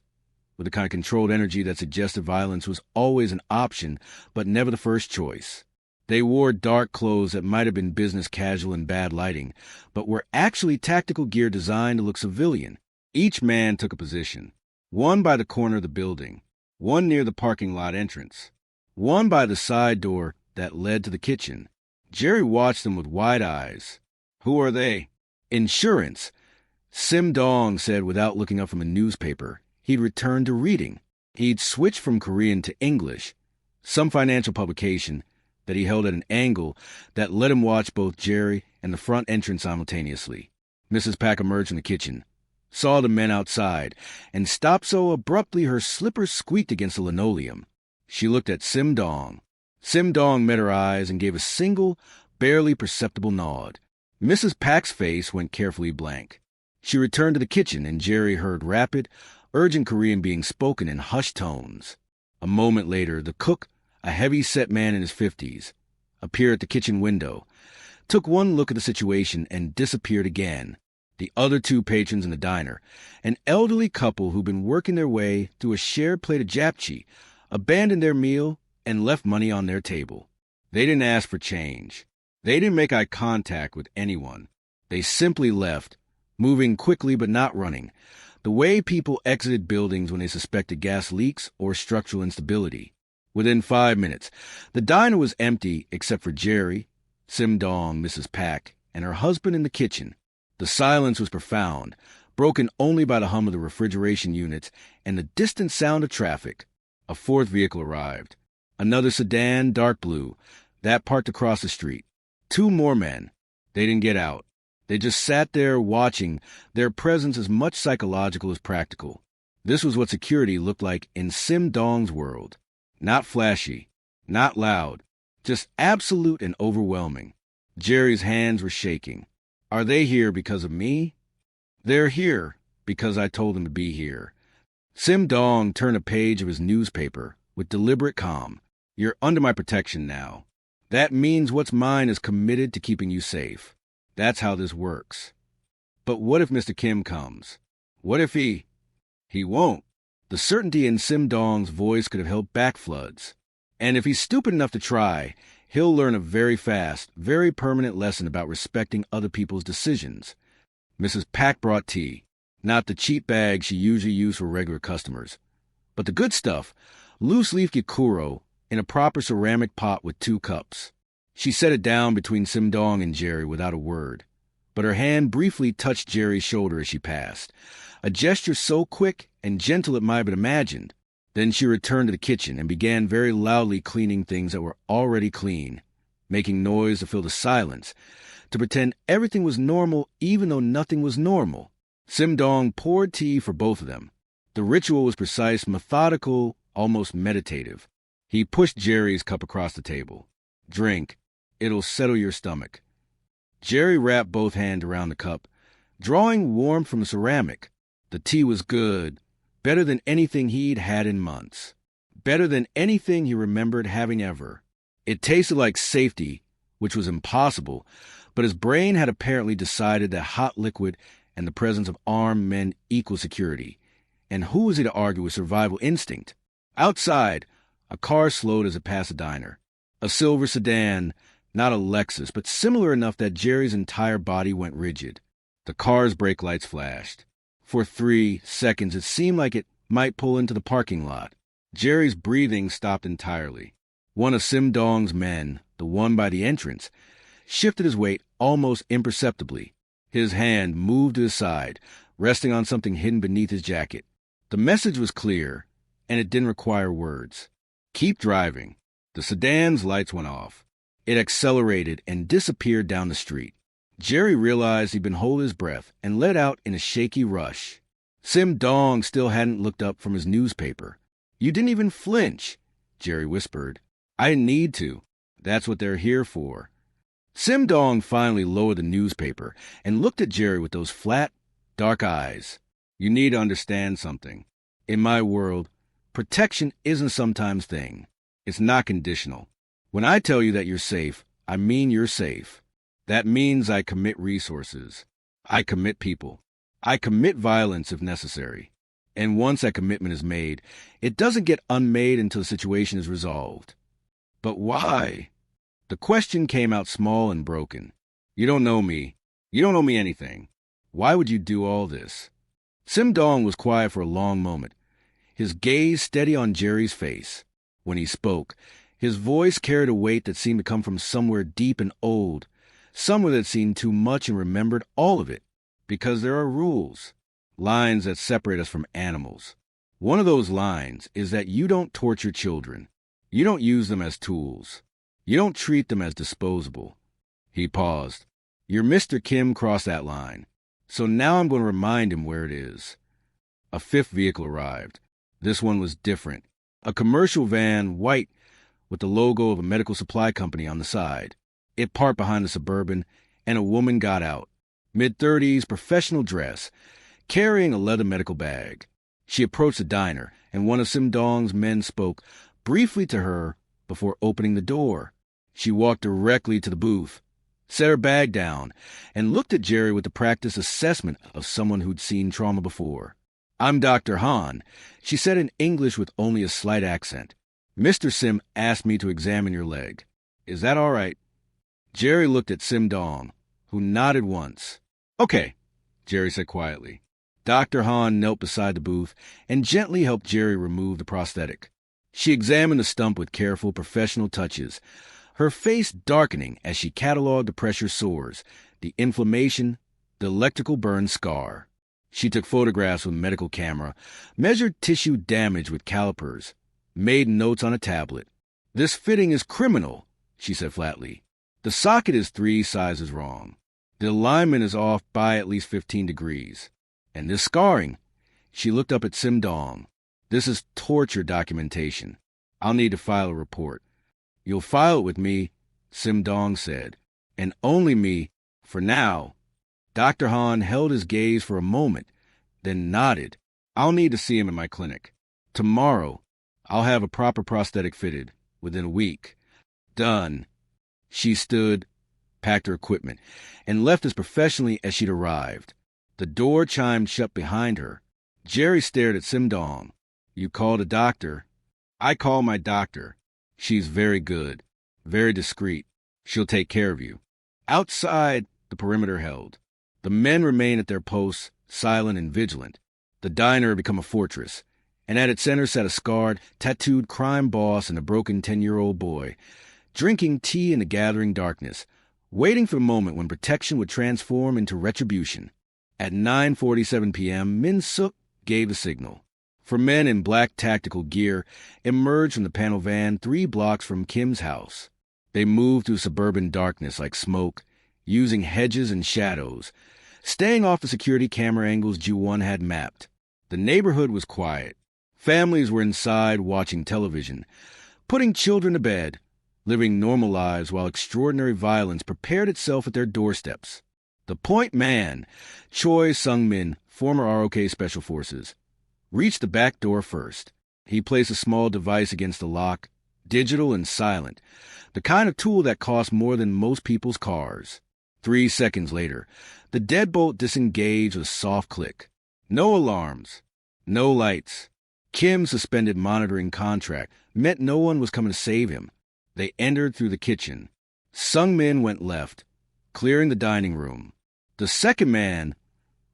with the kind of controlled energy that suggested violence was always an option, but never the first choice. They wore dark clothes that might have been business casual in bad lighting, but were actually tactical gear designed to look civilian. Each man took a position. One by the corner of the building, one near the parking lot entrance, one by the side door that led to the kitchen. Jerry watched them with wide eyes. "Who are they?" "Insurance," Sim Dong said without looking up from a newspaper. He'd returned to reading. He'd switched from Korean to English, some financial publication that he held at an angle that let him watch both Jerry and the front entrance simultaneously. Mrs. Pack emerged from the kitchen, saw the men outside, and stopped so abruptly her slippers squeaked against the linoleum. She looked at Sim Dong. Sim Dong met her eyes and gave a single, barely perceptible nod. Mrs. Pack's face went carefully blank. She returned to the kitchen, and Jerry heard rapid, urgent Korean being spoken in hushed tones. A moment later, the cook, a heavy-set man in his 50s, appeared at the kitchen window, took one look at the situation, and disappeared again. The other two patrons in the diner, an elderly couple who'd been working their way through a shared plate of japchae, abandoned their meal and left money on their table. They didn't ask for change. They didn't make eye contact with anyone. They simply left, moving quickly but not running, the way people exited buildings when they suspected gas leaks or structural instability. Within 5 minutes, the diner was empty except for Jerry, Sim Dong, Mrs. Pack, and her husband in the kitchen. The silence was profound, broken only by the hum of the refrigeration units and the distant sound of traffic. A fourth vehicle arrived. Another sedan, dark blue, that parked across the street. 2 more men. They didn't get out. They just sat there watching, their presence as much psychological as practical. This was what security looked like in Sim Dong's world. Not flashy, not loud, just absolute and overwhelming. Jerry's hands were shaking. Are they here because of me? They're here because I told them to be here. Sim Dong turned a page of his newspaper with deliberate calm. You're under my protection now. That means what's mine is committed to keeping you safe. That's how this works. But what if Mr. Kim comes? What if he won't? The certainty in Sim Dong's voice could have held back floods. And if he's stupid enough to try, he'll learn a very fast, very permanent lesson about respecting other people's decisions. Mrs. Pack brought tea, not the cheap bag she usually used for regular customers, but the good stuff, loose-leaf gikuro, in a proper ceramic pot with 2 cups. She set it down between Sim Dong and Jerry without a word, but her hand briefly touched Jerry's shoulder as she passed, a gesture so quick and gentle it might have been imagined. Then she returned to the kitchen and began very loudly cleaning things that were already clean, making noise to fill the silence, to pretend everything was normal even though nothing was normal. Sim Dong poured tea for both of them. The ritual was precise, methodical, almost meditative. He pushed Jerry's cup across the table. Drink. It'll settle your stomach. Jerry wrapped both hands around the cup, drawing warmth from the ceramic. The tea was good, better than anything he'd had in months, better than anything he remembered having ever. It tasted like safety, which was impossible, but his brain had apparently decided that hot liquid and the presence of armed men equal security. And who was he to argue with survival instinct? Outside, a car slowed as it passed the diner. A silver sedan, not a Lexus, but similar enough that Jerry's entire body went rigid. The car's brake lights flashed. For 3 seconds, it seemed like it might pull into the parking lot. Jerry's breathing stopped entirely. One of Sim Dong's men, the one by the entrance, shifted his weight almost imperceptibly. His hand moved to his side, resting on something hidden beneath his jacket. The message was clear, and it didn't require words. Keep driving. The sedan's lights went off. It accelerated and disappeared down the street. Jerry realized he'd been holding his breath and let out in a shaky rush. Sim Dong still hadn't looked up from his newspaper. You didn't even flinch, Jerry whispered. I didn't need to. That's what they're here for. Sim Dong finally lowered the newspaper and looked at Jerry with those flat, dark eyes. You need to understand something. In my world, protection isn't sometimes thing. It's not conditional. When I tell you that you're safe, I mean you're safe. That means I commit resources. I commit people. I commit violence if necessary. And once that commitment is made, it doesn't get unmade until the situation is resolved. But why? The question came out small and broken. You don't know me. You don't owe me anything. Why would you do all this? Sim Dong was quiet for a long moment, his gaze steady on Jerry's face. When he spoke, his voice carried a weight that seemed to come from somewhere deep and old, somewhere that seen too much and remembered all of it. Because there are rules, lines that separate us from animals. One of those lines is that you don't torture children. You don't use them as tools. You don't treat them as disposable. He paused. Your Mr. Kim crossed that line. So now I'm going to remind him where it is. A fifth vehicle arrived. This one was different. A commercial van, white, with the logo of a medical supply company on the side. It parked behind the Suburban, and a woman got out. Mid-30s, professional dress, carrying a leather medical bag. She approached the diner, and one of Sim Dong's men spoke briefly to her before opening the door. She walked directly to the booth, set her bag down, and looked at Jerry with the practiced assessment of someone who'd seen trauma before. I'm Dr. Han, she said in English with only a slight accent. Mr. Sim asked me to examine your leg. Is that all right? Jerry looked at Sim Dong, who nodded once. Okay, Jerry said quietly. Dr. Han knelt beside the booth and gently helped Jerry remove the prosthetic. She examined the stump with careful, professional touches, her face darkening as she cataloged the pressure sores, the inflammation, the electrical burn scar. She took photographs with a medical camera, measured tissue damage with calipers, made notes on a tablet. This fitting is criminal, she said flatly. The socket is 3 sizes wrong. The alignment is off by at least 15 degrees. And this scarring, she looked up at Sim Dong. This is torture documentation. I'll need to file a report. You'll file it with me, Sim Dong said. And only me, for now. Dr. Han held his gaze for a moment, then nodded. I'll need to see him in my clinic. Tomorrow, I'll have a proper prosthetic fitted, within a week. Done. She stood, packed her equipment, and left as professionally as she'd arrived. The door chimed shut behind her. Jerry stared at Sim Dong. You called a doctor? I call my doctor. She's very good, very discreet. She'll take care of you. Outside, the perimeter held. The men remained at their posts, silent and vigilant. The diner had become a fortress, and at its center sat a scarred, tattooed crime boss and a broken 10-year-old boy, drinking tea in the gathering darkness, waiting for the moment when protection would transform into retribution. At 9:47 p.m., Min Suk gave the signal. For men in black tactical gear emerged from the panel van 3 blocks from Kim's house. They moved through suburban darkness like smoke, using hedges and shadows, staying off the security camera angles Ju-won had mapped. The neighborhood was quiet. Families were inside watching television, putting children to bed, living normal lives while extraordinary violence prepared itself at their doorsteps. The point man, Choi Sung-min, former ROK Special Forces, reached the back door first. He placed a small device against the lock, digital and silent, the kind of tool that costs more than most people's cars. 3 seconds later, the deadbolt disengaged with a soft click. No alarms, no lights. Kim's suspended monitoring contract meant no one was coming to save him. They entered through the kitchen. Sung-min went left, clearing the dining room. The second man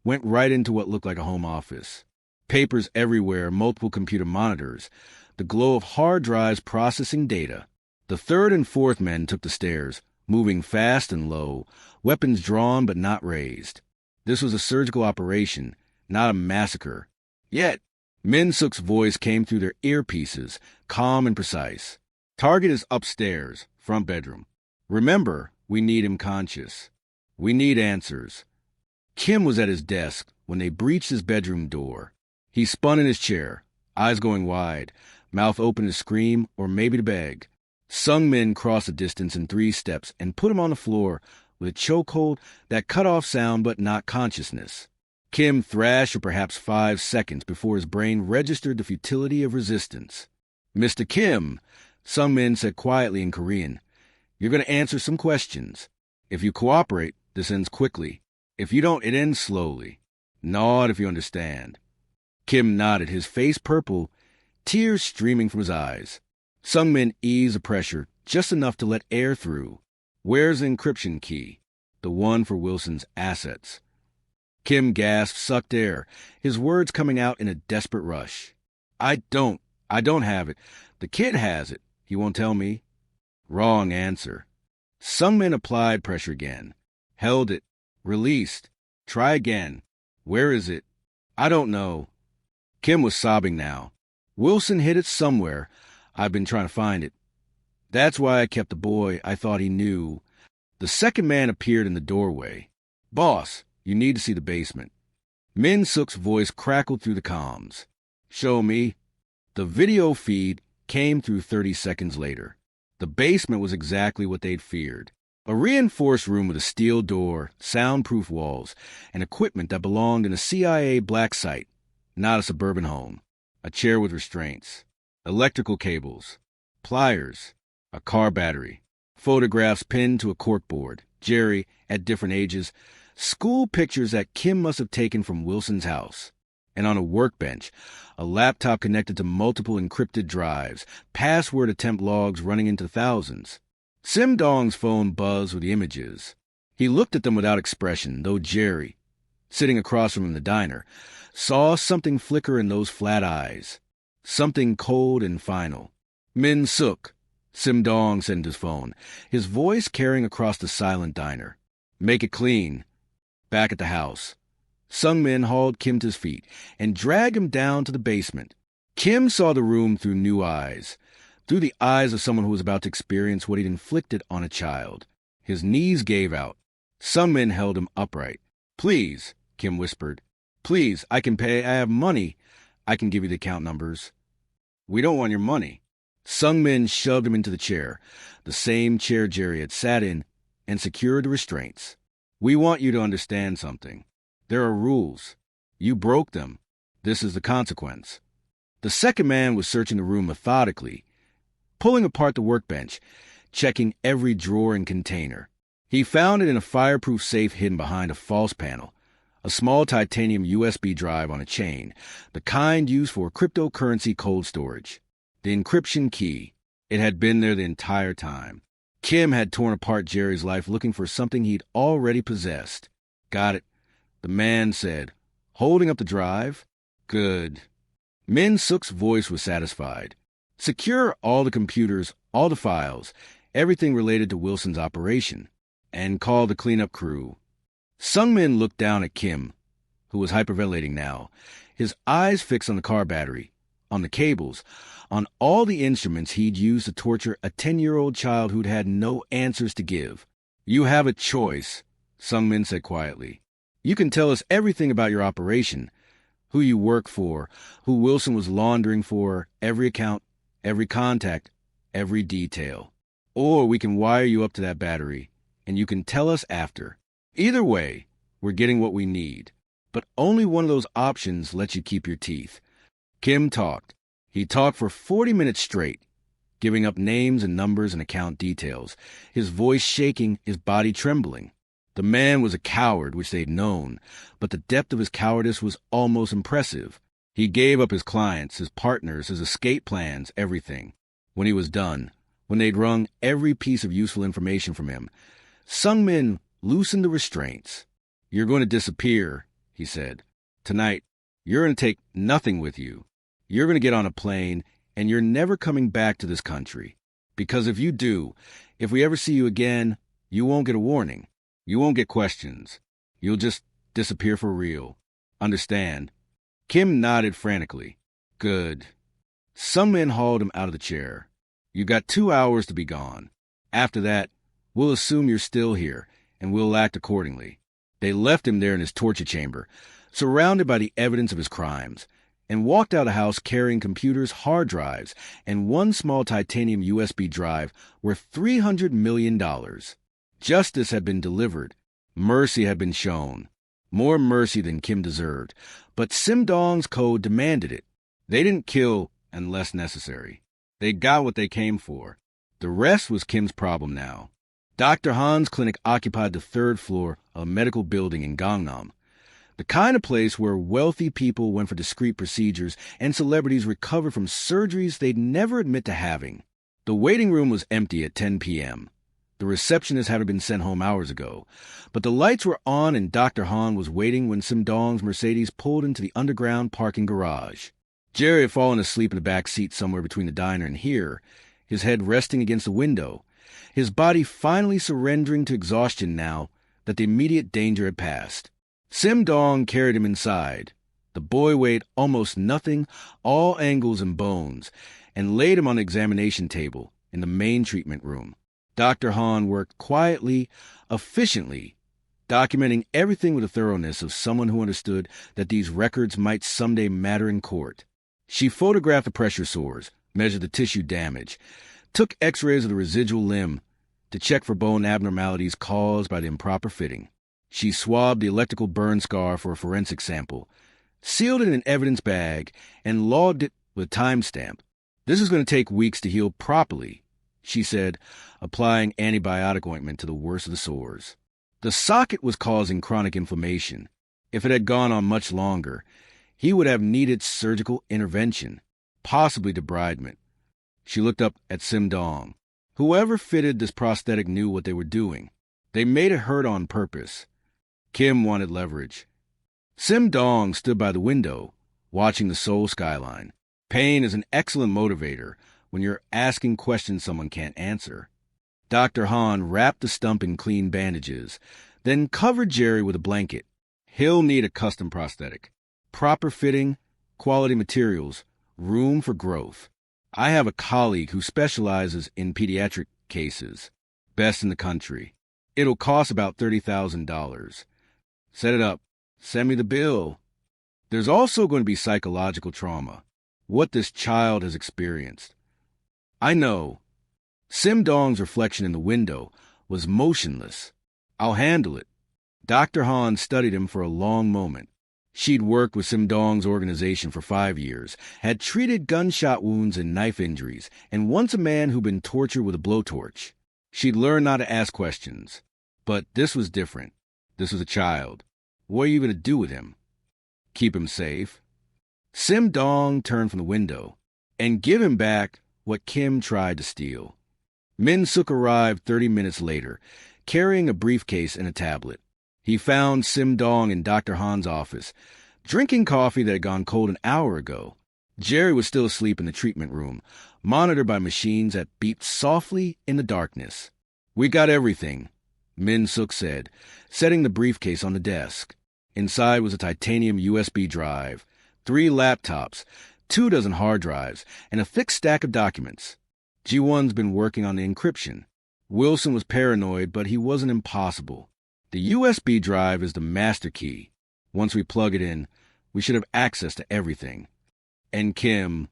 went right into what looked like a home office. Papers everywhere, multiple computer monitors, the glow of hard drives processing data. The third and fourth men took the stairs, moving fast and low, weapons drawn but not raised. This was a surgical operation, not a massacre. Yet, Min Suk's voice came through their earpieces, calm and precise. Target is upstairs, front bedroom. Remember, we need him conscious. We need answers. Kim was at his desk when they breached his bedroom door. He spun in his chair, eyes going wide, mouth open to scream or maybe to beg. Sung-min crossed the distance in 3 steps and put him on the floor with a chokehold that cut off sound but not consciousness. Kim thrashed for perhaps 5 seconds before his brain registered the futility of resistance. Mr. Kim, Sung-min said quietly in Korean, you're going to answer some questions. If you cooperate, this ends quickly. If you don't, it ends slowly. Nod if you understand. Kim nodded, his face purple, tears streaming from his eyes. Sungmin eased the pressure just enough to let air through. Where's the encryption key? The one for Wilson's assets. Kim gasped, sucked air, his words coming out in a desperate rush. I don't have it. The kid has it. He won't tell me. Wrong answer. Sungmin applied pressure again. Held it. Released. Try again. Where is it? I don't know. Kim was sobbing now. Wilson hid it somewhere. I've been trying to find it. That's why I kept the boy. I thought he knew. The second man appeared in the doorway. Boss, you need to see the basement. Min Suk's voice crackled through the comms. Show me. The video feed came through 30 seconds later. The basement was exactly what they'd feared. A reinforced room with a steel door, soundproof walls, and equipment that belonged in a CIA black site, not a suburban home. A chair with restraints, electrical cables, pliers, a car battery, photographs pinned to a corkboard, Jerry at different ages, school pictures that Kim must have taken from Wilson's house. And on a workbench, a laptop connected to multiple encrypted drives, password attempt logs running into thousands. Sim Dong's phone buzzed with the images. He looked at them without expression, though Jerry, sitting across from him in the diner, saw something flicker in those flat eyes. Something cold and final. Min Suk, Sim Dong said into his phone, his voice carrying across the silent diner. Make it clean. Back at the house. Sungmin hauled Kim to his feet and dragged him down to the basement. Kim saw the room through new eyes, through the eyes of someone who was about to experience what he'd inflicted on a child. His knees gave out. Sungmin held him upright. Please, Kim whispered. Please, I can pay. I have money. I can give you the account numbers. We don't want your money. Sungmin shoved him into the chair, the same chair Jerry had sat in, and secured the restraints. We want you to understand something. There are rules. You broke them. This is the consequence. The second man was searching the room methodically, pulling apart the workbench, checking every drawer and container. He found it in a fireproof safe hidden behind a false panel, a small titanium USB drive on a chain, the kind used for cryptocurrency cold storage. The encryption key. It had been there the entire time. Kim had torn apart Jerry's life looking for something he'd already possessed. Got it, the man said, holding up the drive. Good. Min Suk's voice was satisfied. Secure all the computers, all the files, everything related to Wilson's operation, and call the cleanup crew. Sungmin looked down at Kim, who was hyperventilating now, his eyes fixed on the car battery, on the cables, on all the instruments he'd used to torture a 10-year-old child who'd had no answers to give. You have a choice, Sungmin said quietly. You can tell us everything about your operation, who you work for, who Wilson was laundering for, every account, every contact, every detail. Or we can wire you up to that battery, and you can tell us after. Either way, we're getting what we need. But only one of those options lets you keep your teeth. Kim talked. He talked for 40 minutes straight, giving up names and numbers and account details, his voice shaking, his body trembling. The man was a coward, which they'd known, but the depth of his cowardice was almost impressive. He gave up his clients, his partners, his escape plans, everything. When he was done, when they'd wrung every piece of useful information from him, Sungmin loosened the restraints. You're going to disappear, he said. Tonight, you're going to take nothing with you. You're going to get on a plane, and you're never coming back to this country. Because if you do, if we ever see you again, you won't get a warning. You won't get questions. You'll just disappear for real. Understand? Kim nodded frantically. Good. Sungmin hauled him out of the chair. You got 2 hours to be gone. After that, we'll assume you're still here, and we'll act accordingly. They left him there in his torture chamber, surrounded by the evidence of his crimes, and walked out of the house carrying computers, hard drives, and one small titanium USB drive worth $300 million. Justice had been delivered. Mercy had been shown. More mercy than Kim deserved. But Sim Dong's code demanded it. They didn't kill unless necessary. They got what they came for. The rest was Kim's problem now. Dr. Han's clinic occupied the 3rd floor of a medical building in Gangnam. The kind of place where wealthy people went for discreet procedures and celebrities recovered from surgeries they'd never admit to having. The waiting room was empty at 10 p.m. The receptionist had been sent home hours ago, but the lights were on and Dr. Han was waiting when Sim Dong's Mercedes pulled into the underground parking garage. Jerry had fallen asleep in the back seat somewhere between the diner and here, his head resting against the window, his body finally surrendering to exhaustion now that the immediate danger had passed. Sim Dong carried him inside. The boy weighed almost nothing, all angles and bones, and laid him on the examination table in the main treatment room. Dr. Han worked quietly, efficiently, documenting everything with the thoroughness of someone who understood that these records might someday matter in court. She photographed the pressure sores, measured the tissue damage, took x-rays of the residual limb to check for bone abnormalities caused by the improper fitting. She swabbed the electrical burn scar for a forensic sample, sealed it in an evidence bag, and logged it with a timestamp. This is going to take weeks to heal properly, she said, applying antibiotic ointment to the worst of the sores. The socket was causing chronic inflammation. If it had gone on much longer, he would have needed surgical intervention, possibly debridement. She looked up at Sim Dong. Whoever fitted this prosthetic knew what they were doing. They made it hurt on purpose. Kim wanted leverage. Sim Dong stood by the window, watching the Seoul skyline. Pain is an excellent motivator when you're asking questions someone can't answer. Dr. Han wrapped the stump in clean bandages, then covered Jerry with a blanket. He'll need a custom prosthetic. Proper fitting, quality materials, room for growth. I have a colleague who specializes in pediatric cases. Best in the country. It'll cost about $30,000. Set it up. Send me the bill. There's also going to be psychological trauma. What this child has experienced. I know. Sim Dong's reflection in the window was motionless. I'll handle it. Dr. Han studied him for a long moment. She'd worked with Sim Dong's organization for 5 years, had treated gunshot wounds and knife injuries, and once a man who'd been tortured with a blowtorch. She'd learned not to ask questions. But this was different. This was a child. What are you going to do with him? Keep him safe? Sim Dong turned from the window and give him back what Kim tried to steal. Min Suk arrived 30 minutes later, carrying a briefcase and a tablet. He found Sim Dong in Dr. Han's office, drinking coffee that had gone cold an hour ago. Jerry was still asleep in the treatment room, monitored by machines that beeped softly in the darkness. We got everything, Min Suk said, setting the briefcase on the desk. Inside was a titanium USB drive, 3 laptops, 24 hard drives, and a thick stack of documents. Ji-won's been working on the encryption. Wilson was paranoid, but he wasn't impossible. The USB drive is the master key. Once we plug it in, we should have access to everything. And Kim,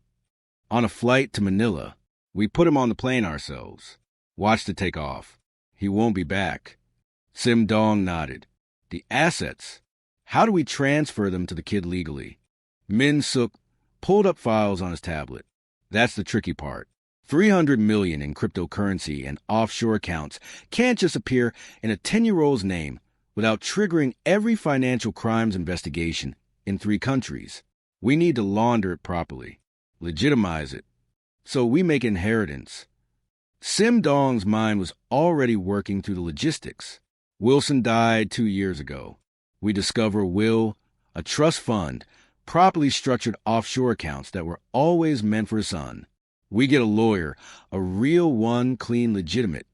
on a flight to Manila, we put him on the plane ourselves. Watched it take off. He won't be back. Sim Dong nodded. The assets. How do we transfer them to the kid legally? Min Suk pulled up files on his tablet. That's the tricky part. 300 million in cryptocurrency and offshore accounts can't just appear in a 10-year-old's name without triggering every financial crimes investigation in 3 countries. We need to launder it properly, legitimize it, so we make inheritance. Sim Dong's mind was already working through the logistics. Wilson died 2 years ago. We discover a will, a trust fund, properly structured offshore accounts that were always meant for his son. We get a lawyer, a real one, clean, legitimate,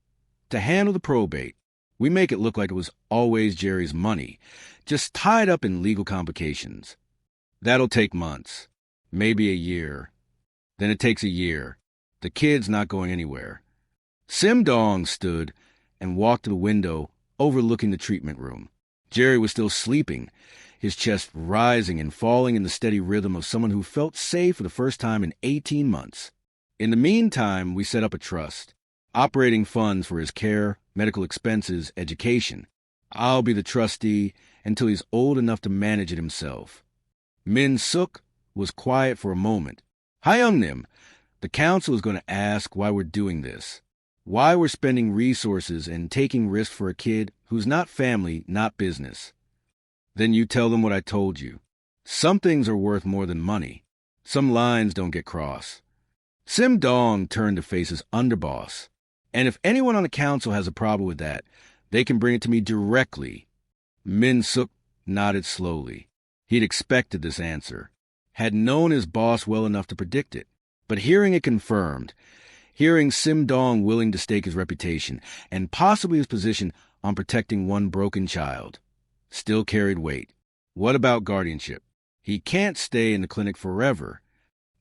to handle the probate. We make it look like it was always Jerry's money, just tied up in legal complications. That'll take months, maybe a year. Then it takes a year. The kid's not going anywhere. Sim Dong stood and walked to the window overlooking the treatment room. Jerry was still sleeping, his chest rising and falling in the steady rhythm of someone who felt safe for the first time in 18 months. In the meantime, we set up a trust, operating funds for his care, medical expenses, education. I'll be the trustee until he's old enough to manage it himself. Min Suk was quiet for a moment. Hyungnim, the council is going to ask why we're doing this, why we're spending resources and taking risks for a kid who's not family, not business. Then you tell them what I told you. Some things are worth more than money. Some lines don't get crossed. Sim Dong turned to face his underboss. And if anyone on the council has a problem with that, they can bring it to me directly. Min Suk nodded slowly. He'd expected this answer, had known his boss well enough to predict it. But hearing it confirmed, hearing Sim Dong willing to stake his reputation and possibly his position on protecting one broken child, still carried weight. What about guardianship? He can't stay in the clinic forever.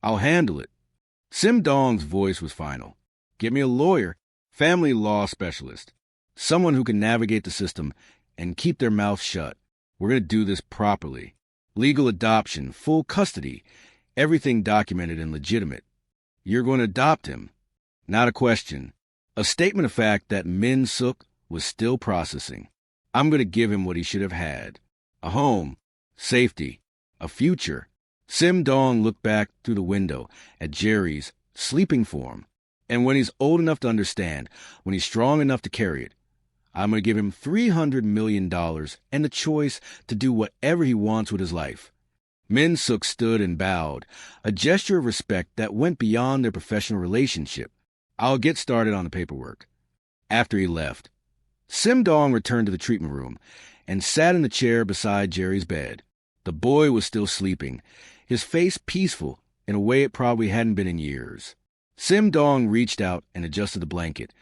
I'll handle it. Sim Dong's voice was final. Get me a lawyer, family law specialist, someone who can navigate the system and keep their mouth shut. We're going to do this properly. Legal adoption, full custody, everything documented and legitimate. You're going to adopt him. Not a question. A statement of fact that Min Suk was still processing. I'm going to give him what he should have had. A home, safety, a future. Sim Dong looked back through the window at Jerry's sleeping form. And when he's old enough to understand, when he's strong enough to carry it, I'm going to give him $300 million and the choice to do whatever he wants with his life. Min Suk stood and bowed, a gesture of respect that went beyond their professional relationship. I'll get started on the paperwork. After he left, Sim Dong returned to the treatment room and sat in the chair beside Jerry's bed. The boy was still sleeping, his face peaceful in a way it probably hadn't been in years. Sim Dong reached out and adjusted the blanket,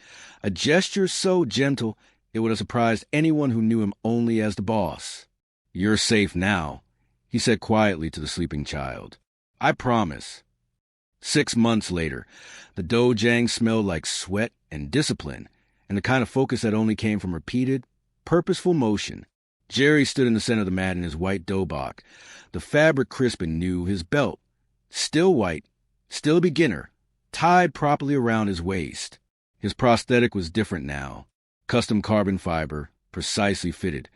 a gesture so gentle it would have surprised anyone who knew him only as the boss. You're safe now, he said quietly to the sleeping child. I promise. 6 months later, the dojang smelled like sweat and discipline, and the kind of focus that only came from repeated, purposeful motion. Jerry stood in the center of the mat in his white dobok, the fabric crisp and new, his belt, still white, still a beginner, tied properly around his waist. His prosthetic was different now, custom carbon fiber, precisely fitted,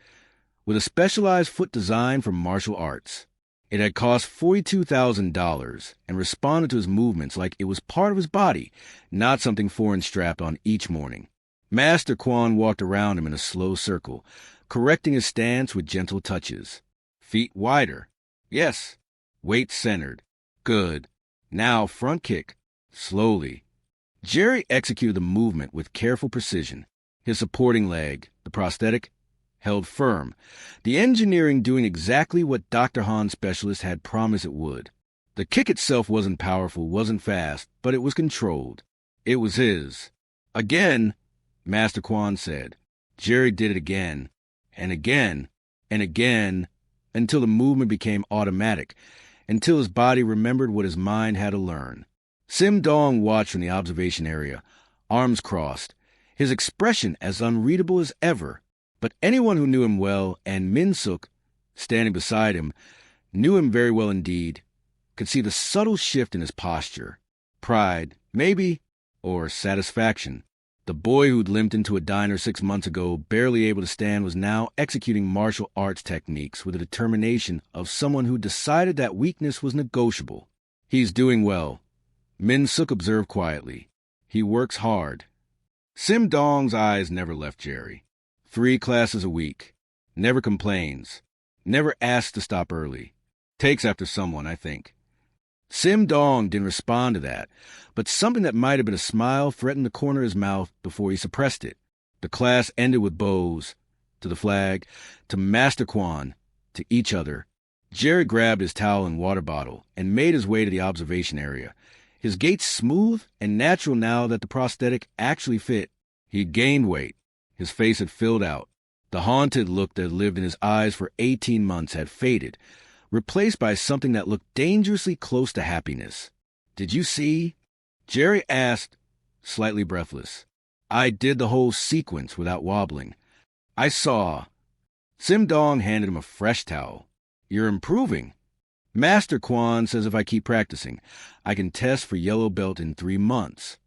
with a specialized foot design for martial arts. It had cost $42,000 and responded to his movements like it was part of his body, not something foreign strapped on each morning. Master Quan walked around him in a slow circle, correcting his stance with gentle touches. Feet wider. Yes. Weight centered. Good. Now front kick. Slowly. Jerry executed the movement with careful precision. His supporting leg, the prosthetic, held firm, the engineering doing exactly what Dr. Han's specialist had promised it would. The kick itself wasn't powerful, wasn't fast, but it was controlled. It was his. Again, Master Quan said. Jerry did it again, and again, and again, until the movement became automatic, until his body remembered what his mind had to learn. Sim Dong watched from the observation area, arms crossed, his expression as unreadable as ever. But anyone who knew him well, and Min Suk, standing beside him, knew him very well indeed, could see the subtle shift in his posture. Pride, maybe, or satisfaction. The boy who'd limped into a diner 6 months ago, barely able to stand, was now executing martial arts techniques with the determination of someone who decided that weakness was negotiable. He's doing well, Min Suk observed quietly. He works hard. Sim Dong's eyes never left Jerry. 3 classes a week. Never complains. Never asks to stop early. Takes after someone, I think. Sim Dong didn't respond to that, but something that might have been a smile threatened the corner of his mouth before he suppressed it. The class ended with bows, to the flag, to Master Quan, to each other. Jerry grabbed his towel and water bottle and made his way to the observation area, his gait smooth and natural now that the prosthetic actually fit. He'd gained weight. His face had filled out. The haunted look that had lived in his eyes for 18 months had faded, replaced by something that looked dangerously close to happiness. Did you see? Jerry asked, slightly breathless. I did the whole sequence without wobbling. I saw. Sim Dong handed him a fresh towel. You're improving. Master Quan says if I keep practicing, I can test for yellow belt in 3 months.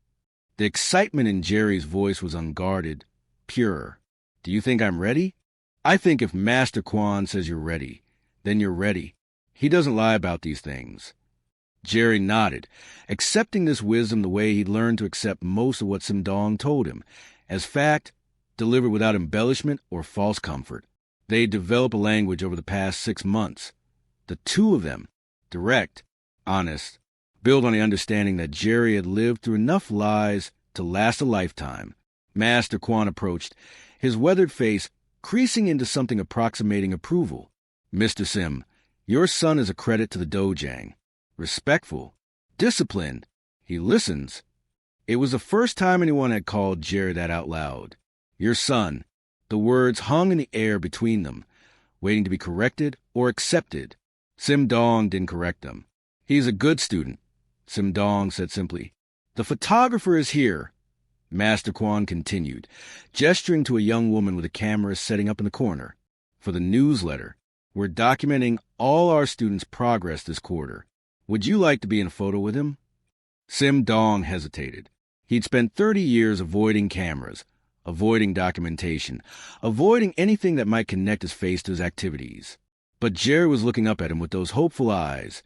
The excitement in Jerry's voice was unguarded, pure. Do you think I'm ready? I think if Master Quan says you're ready, then you're ready. He doesn't lie about these things. Jerry nodded, accepting this wisdom the way he'd learned to accept most of what Sim Dong told him, as fact, delivered without embellishment or false comfort. They'd developed a language over the past 6 months. The two of them, direct, honest, built on the understanding that Jerry had lived through enough lies to last a lifetime. Master Quan approached, his weathered face creasing into something approximating approval. "Mr. Sim, your son is a credit to the Dojang. Respectful, disciplined. He listens." It was the first time anyone had called Jerry that out loud. Your son. The words hung in the air between them, waiting to be corrected or accepted. Sim Dong didn't correct them. "He's a good student," Sim Dong said simply. "The photographer is here," Master Quan continued, gesturing to a young woman with a camera setting up in the corner. "For the newsletter. We're documenting all our students' progress this quarter. Would you like to be in a photo with him?" Sim Dong hesitated. He'd spent 30 years avoiding cameras, avoiding documentation, avoiding anything that might connect his face to his activities. But Jerry was looking up at him with those hopeful eyes,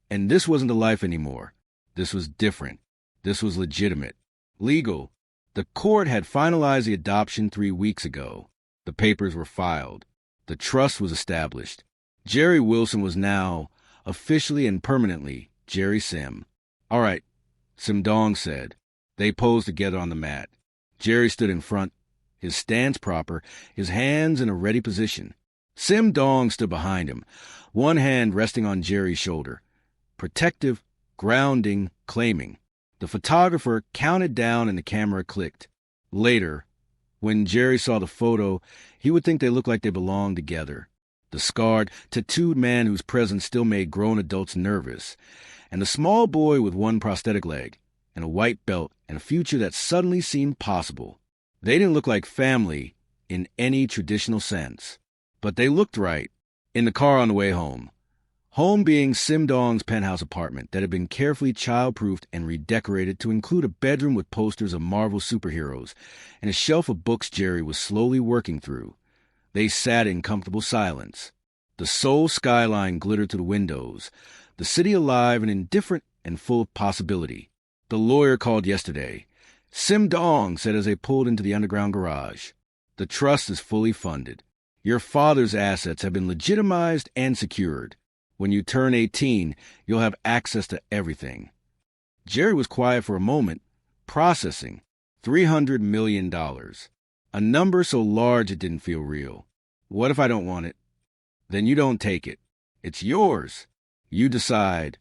and this wasn't a life anymore. This was different. This was legitimate. Legal. The court had finalized the adoption 3 weeks ago. The papers were filed. The trust was established. Jerry Wilson was now, officially and permanently, Jerry Sim. "All right," Sim Dong said. They posed together on the mat. Jerry stood in front, his stance proper, his hands in a ready position. Sim Dong stood behind him, one hand resting on Jerry's shoulder. Protective, grounding, claiming. The photographer counted down and the camera clicked. Later, when Jerry saw the photo, he would think they looked like they belonged together. The scarred, tattooed man whose presence still made grown adults nervous, and the small boy with one prosthetic leg, and a white belt, and a future that suddenly seemed possible. They didn't look like family in any traditional sense, but they looked right. In the car on the way home. Home being Sim Dong's penthouse apartment that had been carefully child-proofed and redecorated to include a bedroom with posters of Marvel superheroes and a shelf of books Jerry was slowly working through. They sat in comfortable silence. The Seoul skyline glittered through the windows, the city alive and indifferent and full of possibility. The lawyer called yesterday. Sim Dong said as they pulled into the underground garage. "The trust is fully funded. Your father's assets have been legitimized and secured. When you turn 18, you'll have access to everything." Jerry was quiet for a moment, processing. $300 million. A number so large it didn't feel real. "What if I don't want it?" "Then you don't take it. It's yours. You decide.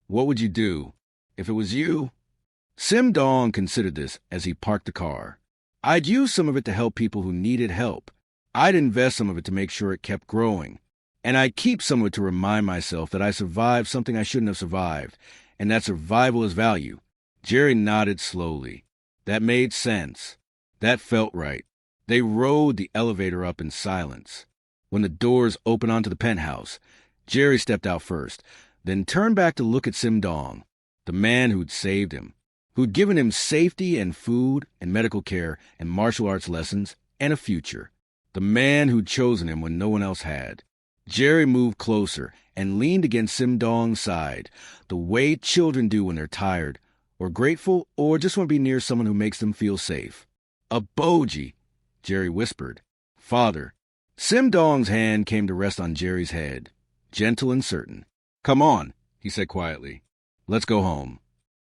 What would you do? If it was you?" Sim Dong considered this as he parked the car. "I'd use some of it to help people who needed help. I'd invest some of it to make sure it kept growing. And I'd keep some of it to remind myself that I survived something I shouldn't have survived, and that survival is value." Jerry nodded slowly. That made sense. That felt right. They rode the elevator up in silence. When the doors opened onto the penthouse, Jerry stepped out first, then turned back to look at Sim Dong, the man who'd saved him, who'd given him safety and food and medical care and martial arts lessons and a future, the man who'd chosen him when no one else had. Jerry moved closer and leaned against Sim Dong's side, the way children do when they're tired, or grateful, or just want to be near someone who makes them feel safe. "A boji," Jerry whispered. "Father." Sim Dong's hand came to rest on Jerry's head, gentle and certain. "Come on," he said quietly. "Let's go home."